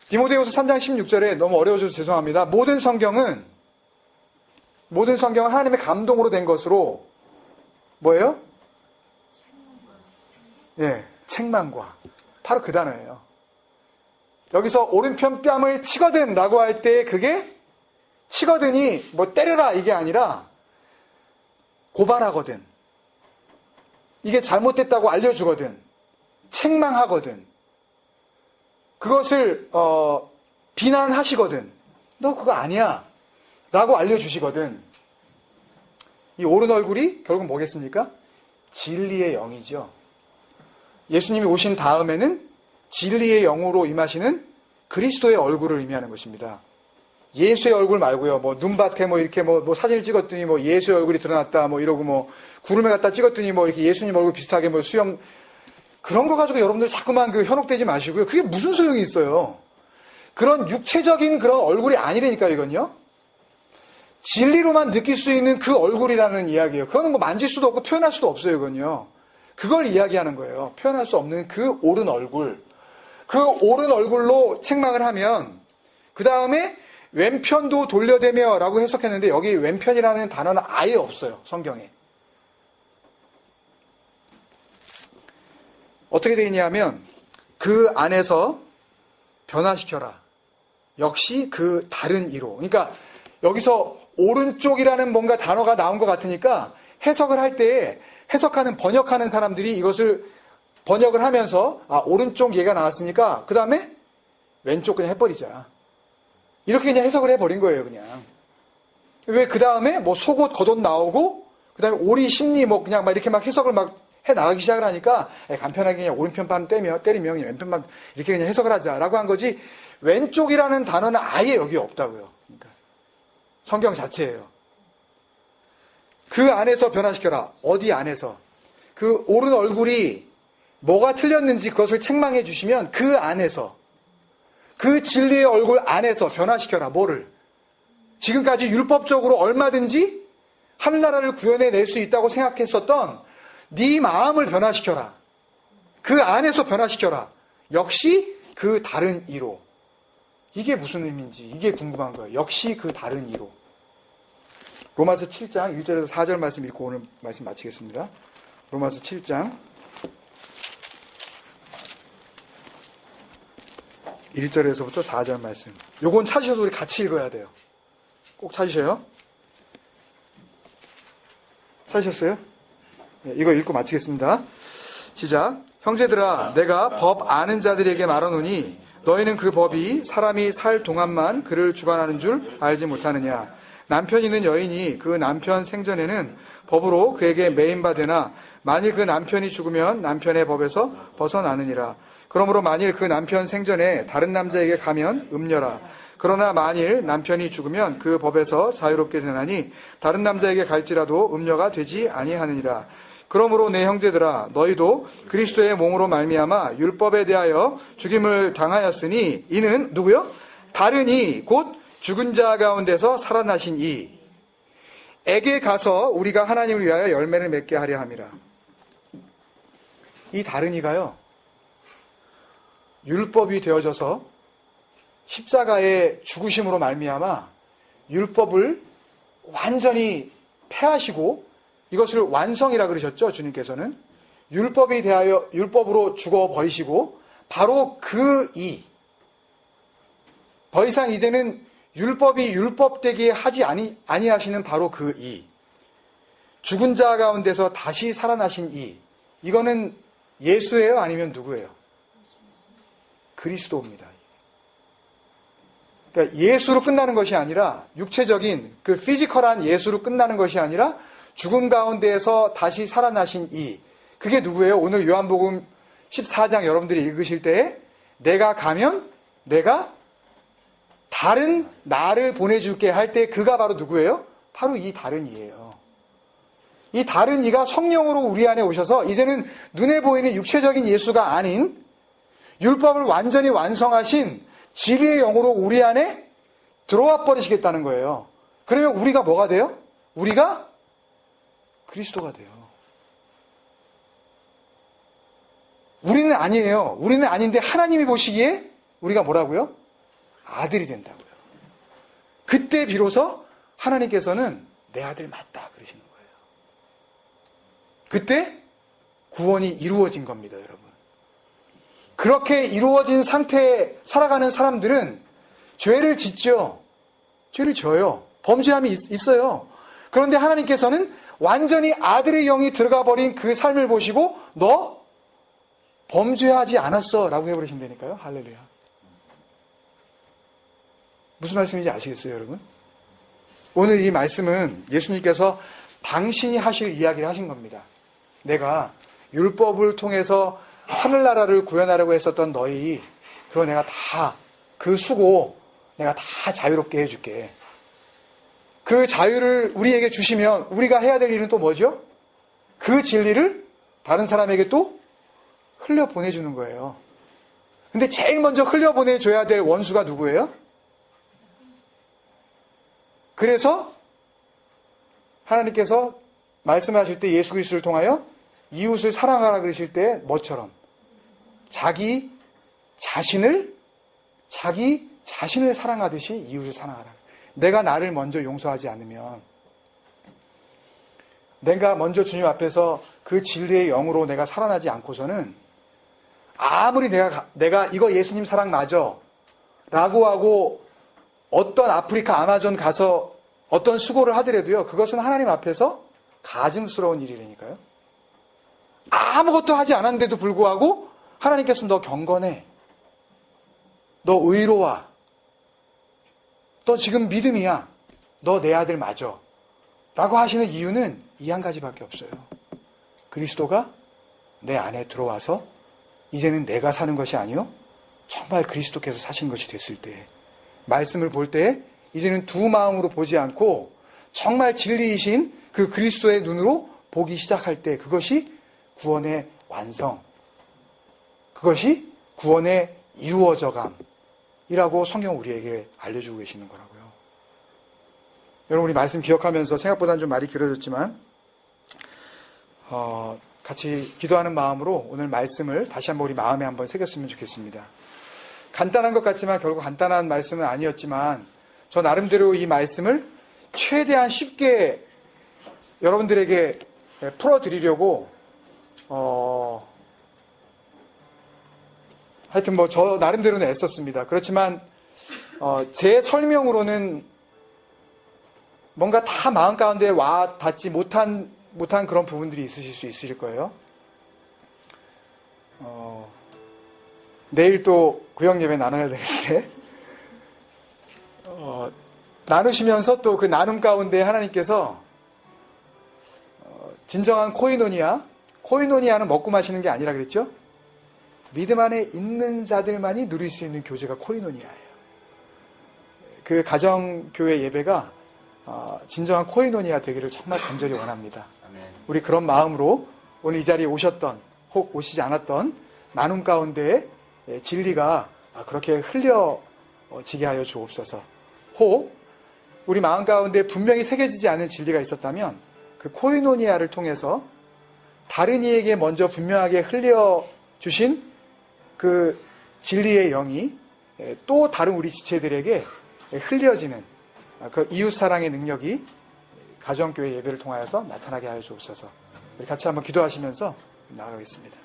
디모데후서 3장 16절에 너무 어려워져서 죄송합니다. 모든 성경은 하나님의 감동으로 된 것으로 뭐예요? 예, 책망과. 바로 그 단어예요. 여기서 오른편 뺨을 치거든 라고 할 때 그게 치거든이 뭐 때려라 이게 아니라 고발하거든. 이게 잘못됐다고 알려주거든. 책망하거든. 그것을 비난하시거든. 너 그거 아니야 라고 알려주시거든. 이 오른 얼굴이 결국 뭐겠습니까? 진리의 영이죠. 예수님이 오신 다음에는 진리의 영으로 임하시는 그리스도의 얼굴을 의미하는 것입니다. 예수의 얼굴 말고요. 뭐 눈밭에 뭐 이렇게 뭐 사진을 찍었더니 뭐 예수의 얼굴이 드러났다 뭐 이러고 뭐 구름에 갖다 찍었더니 뭐 이렇게 예수님 얼굴 비슷하게 뭐 수염 그런 거 가지고 여러분들 자꾸만 현혹되지 마시고요. 그게 무슨 소용이 있어요. 그런 육체적인 그런 얼굴이 아니라니까 이건요. 진리로만 느낄 수 있는 그 얼굴이라는 이야기예요. 그거는 뭐 만질 수도 없고 표현할 수도 없어요. 이건요. 그걸 이야기하는 거예요. 표현할 수 없는 그 옳은 얼굴. 그 옳은 얼굴로 책망을 하면 그 다음에 왼편도 돌려대며 라고 해석했는데 여기 왼편이라는 단어는 아예 없어요. 성경에. 어떻게 되어 있냐면 그 안에서 변화시켜라. 역시 그 다른 이로. 그러니까 여기서 오른쪽이라는 뭔가 단어가 나온 것 같으니까 해석을 할 때 해석하는 번역하는 사람들이 이것을 번역을 하면서 오른쪽 얘가 나왔으니까 그 다음에 왼쪽 그냥 해버리자. 이렇게 그냥 해석을 해버린 거예요. 그냥. 왜 그 다음에 뭐 속옷 겉옷 나오고 그 다음에 오리 심리 뭐 그냥 막 이렇게 막 해석을 막 해 나가기 시작을 하니까 간편하게 그냥 오른편만 때리면 그냥 왼편만 이렇게 그냥 해석을 하자라고 한 거지 왼쪽이라는 단어는 아예 여기 없다고요. 그러니까 성경 자체예요. 그 안에서 변화시켜라. 어디 안에서? 그 옳은 얼굴이 뭐가 틀렸는지 그것을 책망해 주시면 그 안에서 그 진리의 얼굴 안에서 변화시켜라. 뭐를? 지금까지 율법적으로 얼마든지 하늘나라를 구현해낼 수 있다고 생각했었던 네 마음을 변화시켜라. 그 안에서 변화시켜라. 역시 그 다른 이로. 이게 무슨 의미인지 이게 궁금한 거예요. 역시 그 다른 이로. 로마서 7장 1절에서 4절 말씀 읽고 오늘 말씀 마치겠습니다. 로마서 7장 1절에서부터 4절 말씀. 요건 찾으셔서 우리 같이 읽어야 돼요. 꼭 찾으셔요. 찾으셨어요? 네, 이거 읽고 마치겠습니다. 시작. 형제들아, 내가 법 아는 자들에게 말하노니 너희는 그 법이 사람이 살 동안만 그를 주관하는 줄 알지 못하느냐. 남편 있는 여인이 그 남편 생전에는 법으로 그에게 매인바 되나 만일 그 남편이 죽으면 남편의 법에서 벗어나느니라. 그러므로 만일 그 남편 생전에 다른 남자에게 가면 음녀라. 그러나 만일 남편이 죽으면 그 법에서 자유롭게 되나니 다른 남자에게 갈지라도 음녀가 되지 아니하느니라. 그러므로 내 형제들아 너희도 그리스도의 몸으로 말미암아 율법에 대하여 죽임을 당하였으니 이는 누구요? 다른 이 곧 죽은 자 가운데서 살아나신 이에게 가서 우리가 하나님을 위하여 열매를 맺게 하려 함이라. 이 다른 이가요. 율법이 되어져서 십자가의 죽으심으로 말미암아 율법을 완전히 폐하시고 이것을 완성이라 그러셨죠. 주님께서는 율법에 대하여 율법으로 죽어버리시고 바로 그 이. 더 이상 이제는 율법이 율법되게 하지 아니하시는 바로 그 이. 죽은 자 가운데서 다시 살아나신 이. 이거는 예수예요? 아니면 누구예요? 그리스도입니다. 그러니까 예수로 끝나는 것이 아니라 육체적인 그 피지컬한 예수로 끝나는 것이 아니라 죽음 가운데에서 다시 살아나신 이. 그게 누구예요? 오늘 요한복음 14장 여러분들이 읽으실 때에 내가 가면 내가 다른 나를 보내줄게 할 때 그가 바로 누구예요? 바로 이 다른 이예요. 이 다른 이가 성령으로 우리 안에 오셔서 이제는 눈에 보이는 육체적인 예수가 아닌 율법을 완전히 완성하신 진리의 영으로 우리 안에 들어와 버리시겠다는 거예요. 그러면 우리가 뭐가 돼요? 우리가 그리스도가 돼요. 우리는 아니에요. 우리는 아닌데 하나님이 보시기에 우리가 뭐라고요? 아들이 된다고요. 그때 비로소 하나님께서는 내 아들 맞다 그러시는 거예요. 그때 구원이 이루어진 겁니다, 여러분. 그렇게 이루어진 상태에 살아가는 사람들은 죄를 짓죠. 죄를 져요. 범죄함이 있어요. 그런데 하나님께서는 완전히 아들의 영이 들어가 버린 그 삶을 보시고 너 범죄하지 않았어 라고 해버리신다니까요. 할렐루야. 무슨 말씀인지 아시겠어요, 여러분? 오늘 이 말씀은 예수님께서 당신이 하실 이야기를 하신 겁니다. 내가 율법을 통해서 하늘나라를 구현하려고 했었던 너희, 그거 내가 다, 그 수고 내가 다 자유롭게 해줄게. 그 자유를 우리에게 주시면 우리가 해야 될 일은 또 뭐죠? 그 진리를 다른 사람에게 또 흘려보내주는 거예요. 근데 제일 먼저 흘려보내줘야 될 원수가 누구예요? 그래서 하나님께서 말씀하실 때 예수 그리스도를 통하여 이웃을 사랑하라 그러실 때 뭐처럼? 자기 자신을 사랑하듯이 이웃을 사랑하라. 내가 나를 먼저 용서하지 않으면, 내가 먼저 주님 앞에서 그 진리의 영으로 내가 살아나지 않고서는 아무리 내가 이거 예수님 사랑 맞아 라고 하고 어떤 아프리카 아마존 가서 어떤 수고를 하더라도요, 그것은 하나님 앞에서 가증스러운 일이라니까요. 아무것도 하지 않았는데도 불구하고 하나님께서 너 경건해, 너 의로와, 너 지금 믿음이야, 너 내 아들 맞아 라고 하시는 이유는 이 한 가지밖에 없어요. 그리스도가 내 안에 들어와서 이제는 내가 사는 것이 아니요 정말 그리스도께서 사신 것이 됐을 때, 말씀을 볼 때 이제는 두 마음으로 보지 않고 정말 진리이신 그 그리스도의 눈으로 보기 시작할 때, 그것이 구원의 완성, 그것이 구원의 이루어져감이라고 성경 우리에게 알려주고 계시는 거라고요. 여러분, 우리 말씀 기억하면서, 생각보다는 좀 말이 길어졌지만 같이 기도하는 마음으로 오늘 말씀을 다시 한번 우리 마음에 한번 새겼으면 좋겠습니다. 간단한 것 같지만 결국 간단한 말씀은 아니었지만, 저 나름대로 이 말씀을 최대한 쉽게 여러분들에게 풀어드리려고 하여튼 뭐 저 나름대로는 애썼습니다. 그렇지만 제 설명으로는 뭔가 다 마음 가운데 와 닿지 못한 그런 부분들이 있으실 수 있으실 거예요. 내일 또 구역 예배 나눠야 되는데 나누시면서 또 그 나눔 가운데 하나님께서 진정한 코이노니아는 먹고 마시는 게 아니라 그랬죠? 믿음 안에 있는 자들만이 누릴 수 있는 교제가 코이노니아예요. 그 가정교회 예배가 진정한 코이노니아 되기를 정말 간절히 원합니다. 우리 그런 마음으로 오늘 이 자리에 오셨던, 혹 오시지 않았던 나눔 가운데 진리가 그렇게 흘려지게 하여 주옵소서. 혹 우리 마음 가운데 분명히 새겨지지 않은 진리가 있었다면 그 코이노니아를 통해서 다른 이에게 먼저 분명하게 흘려주신 그 진리의 영이 또 다른 우리 지체들에게 흘려지는 그 이웃사랑의 능력이 가정교회 예배를 통하여서 나타나게 하여 주옵소서. 우리 같이 한번 기도하시면서 나아가겠습니다.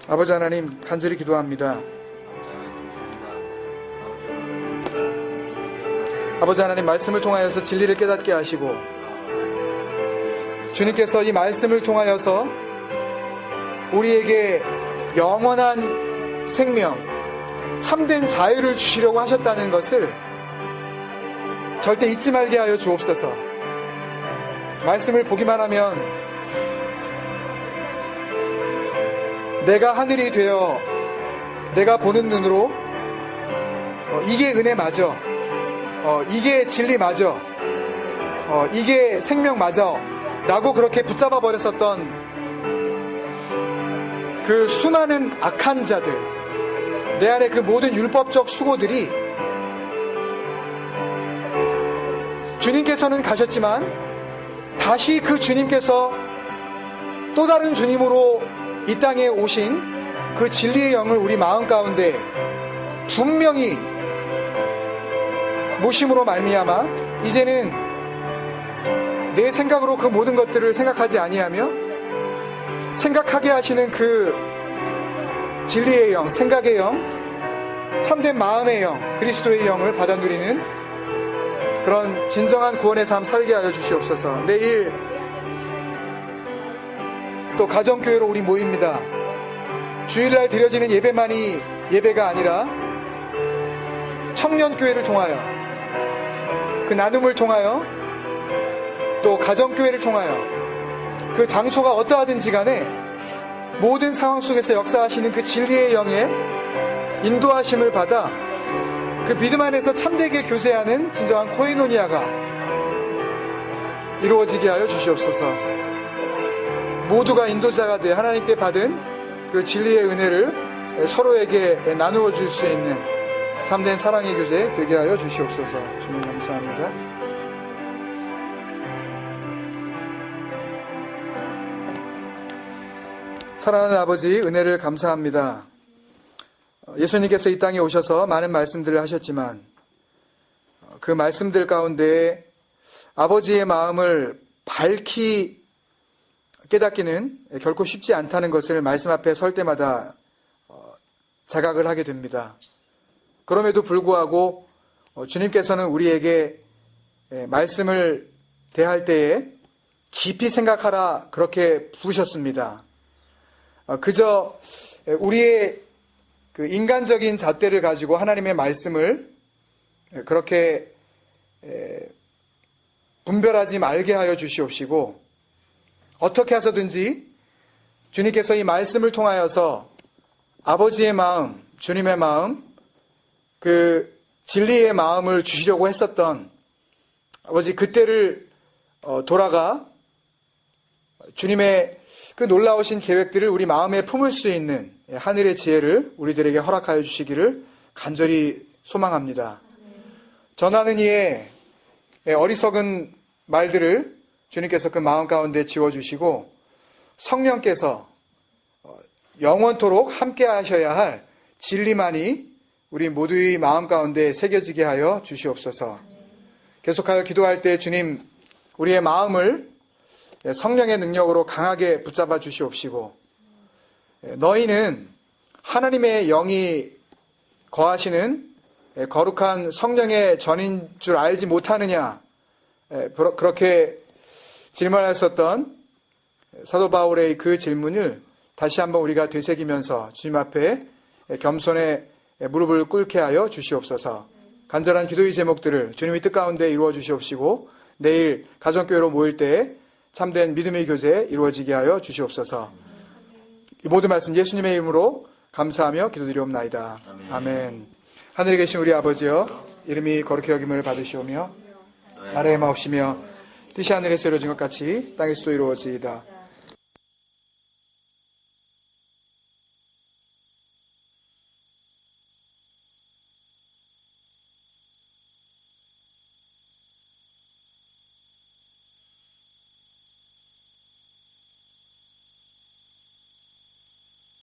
아버지 하나님, 간절히 기도합니다. 아버지 하나님, 말씀을 통하여서 진리를 깨닫게 하시고 주님께서 이 말씀을 통하여서 우리에게 영원한 생명, 참된 자유를 주시려고 하셨다는 것을 절대 잊지 말게 하여 주옵소서. 말씀을 보기만 하면 내가 하늘이 되어 내가 보는 눈으로 이게 은혜 맞아, 이게 진리 맞아, 이게 생명 맞아 라고 그렇게 붙잡아 버렸었던 그 수많은 악한 자들, 내 안에 그 모든 율법적 수고들이 주님께서는 가셨지만 다시 그 주님께서 또 다른 주님으로 이 땅에 오신 그 진리의 영을 우리 마음 가운데 분명히 모심으로 말미암아 이제는 내 생각으로 그 모든 것들을 생각하지 아니하며 생각하게 하시는 그 진리의 영, 생각의 영, 참된 마음의 영, 그리스도의 영을 받아 누리는 그런 진정한 구원의 삶 살게 하여 주시옵소서. 내일 또 가정교회로 우리 모입니다. 주일날 드려지는 예배만이 예배가 아니라 청년교회를 통하여, 그 나눔을 통하여, 또 가정교회를 통하여 그 장소가 어떠하든지 간에 모든 상황 속에서 역사하시는 그 진리의 영의 인도하심을 받아 그 믿음 안에서 참되게 교제하는 진정한 코이노니아가 이루어지게 하여 주시옵소서. 모두가 인도자가 돼 하나님께 받은 그 진리의 은혜를 서로에게 나누어 줄 수 있는 참된 사랑의 교제 되게 하여 주시옵소서. 주님 감사합니다. 사랑하는 아버지, 은혜를 감사합니다. 예수님께서 이 땅에 오셔서 많은 말씀들을 하셨지만 그 말씀들 가운데 아버지의 마음을 밝히 깨닫기는 결코 쉽지 않다는 것을 말씀 앞에 설 때마다 자각을 하게 됩니다. 그럼에도 불구하고 주님께서는 우리에게 말씀을 대할 때에 깊이 생각하라 그렇게 부르셨습니다. 그저 우리의 그 인간적인 잣대를 가지고 하나님의 말씀을 그렇게 분별하지 말게 하여 주시옵시고 어떻게 하서든지 주님께서 이 말씀을 통하여서 아버지의 마음, 주님의 마음, 그 진리의 마음을 주시려고 했었던 아버지 그때를 돌아가 주님의 그 놀라우신 계획들을 우리 마음에 품을 수 있는 하늘의 지혜를 우리들에게 허락하여 주시기를 간절히 소망합니다. 전하는 이의 어리석은 말들을 주님께서 그 마음 가운데 지워주시고 성령께서 영원토록 함께 하셔야 할 진리만이 우리 모두의 마음 가운데 새겨지게 하여 주시옵소서. 계속하여 기도할 때 주님 우리의 마음을 성령의 능력으로 강하게 붙잡아 주시옵시고 너희는 하나님의 영이 거하시는 거룩한 성령의 전인 줄 알지 못하느냐 그렇게 질문하셨던 사도 바울의 그 질문을 다시 한번 우리가 되새기면서 주님 앞에 겸손의 무릎을 꿇게 하여 주시옵소서. 간절한 기도의 제목들을 주님의 뜻 가운데 이루어 주시옵시고 내일 가정교회로 모일 때에 참된 믿음의 교제 이루어지게 하여 주시옵소서. 이 모든 말씀 예수님의 이름으로 감사하며 기도드리옵나이다. 아멘. 하늘에 계신 우리 아버지여 이름이 거룩히 여김을 받으시오며 나라의 마옵시며 뜻이 하늘에서 이루어진 것 같이 땅에서도 이루어지이다.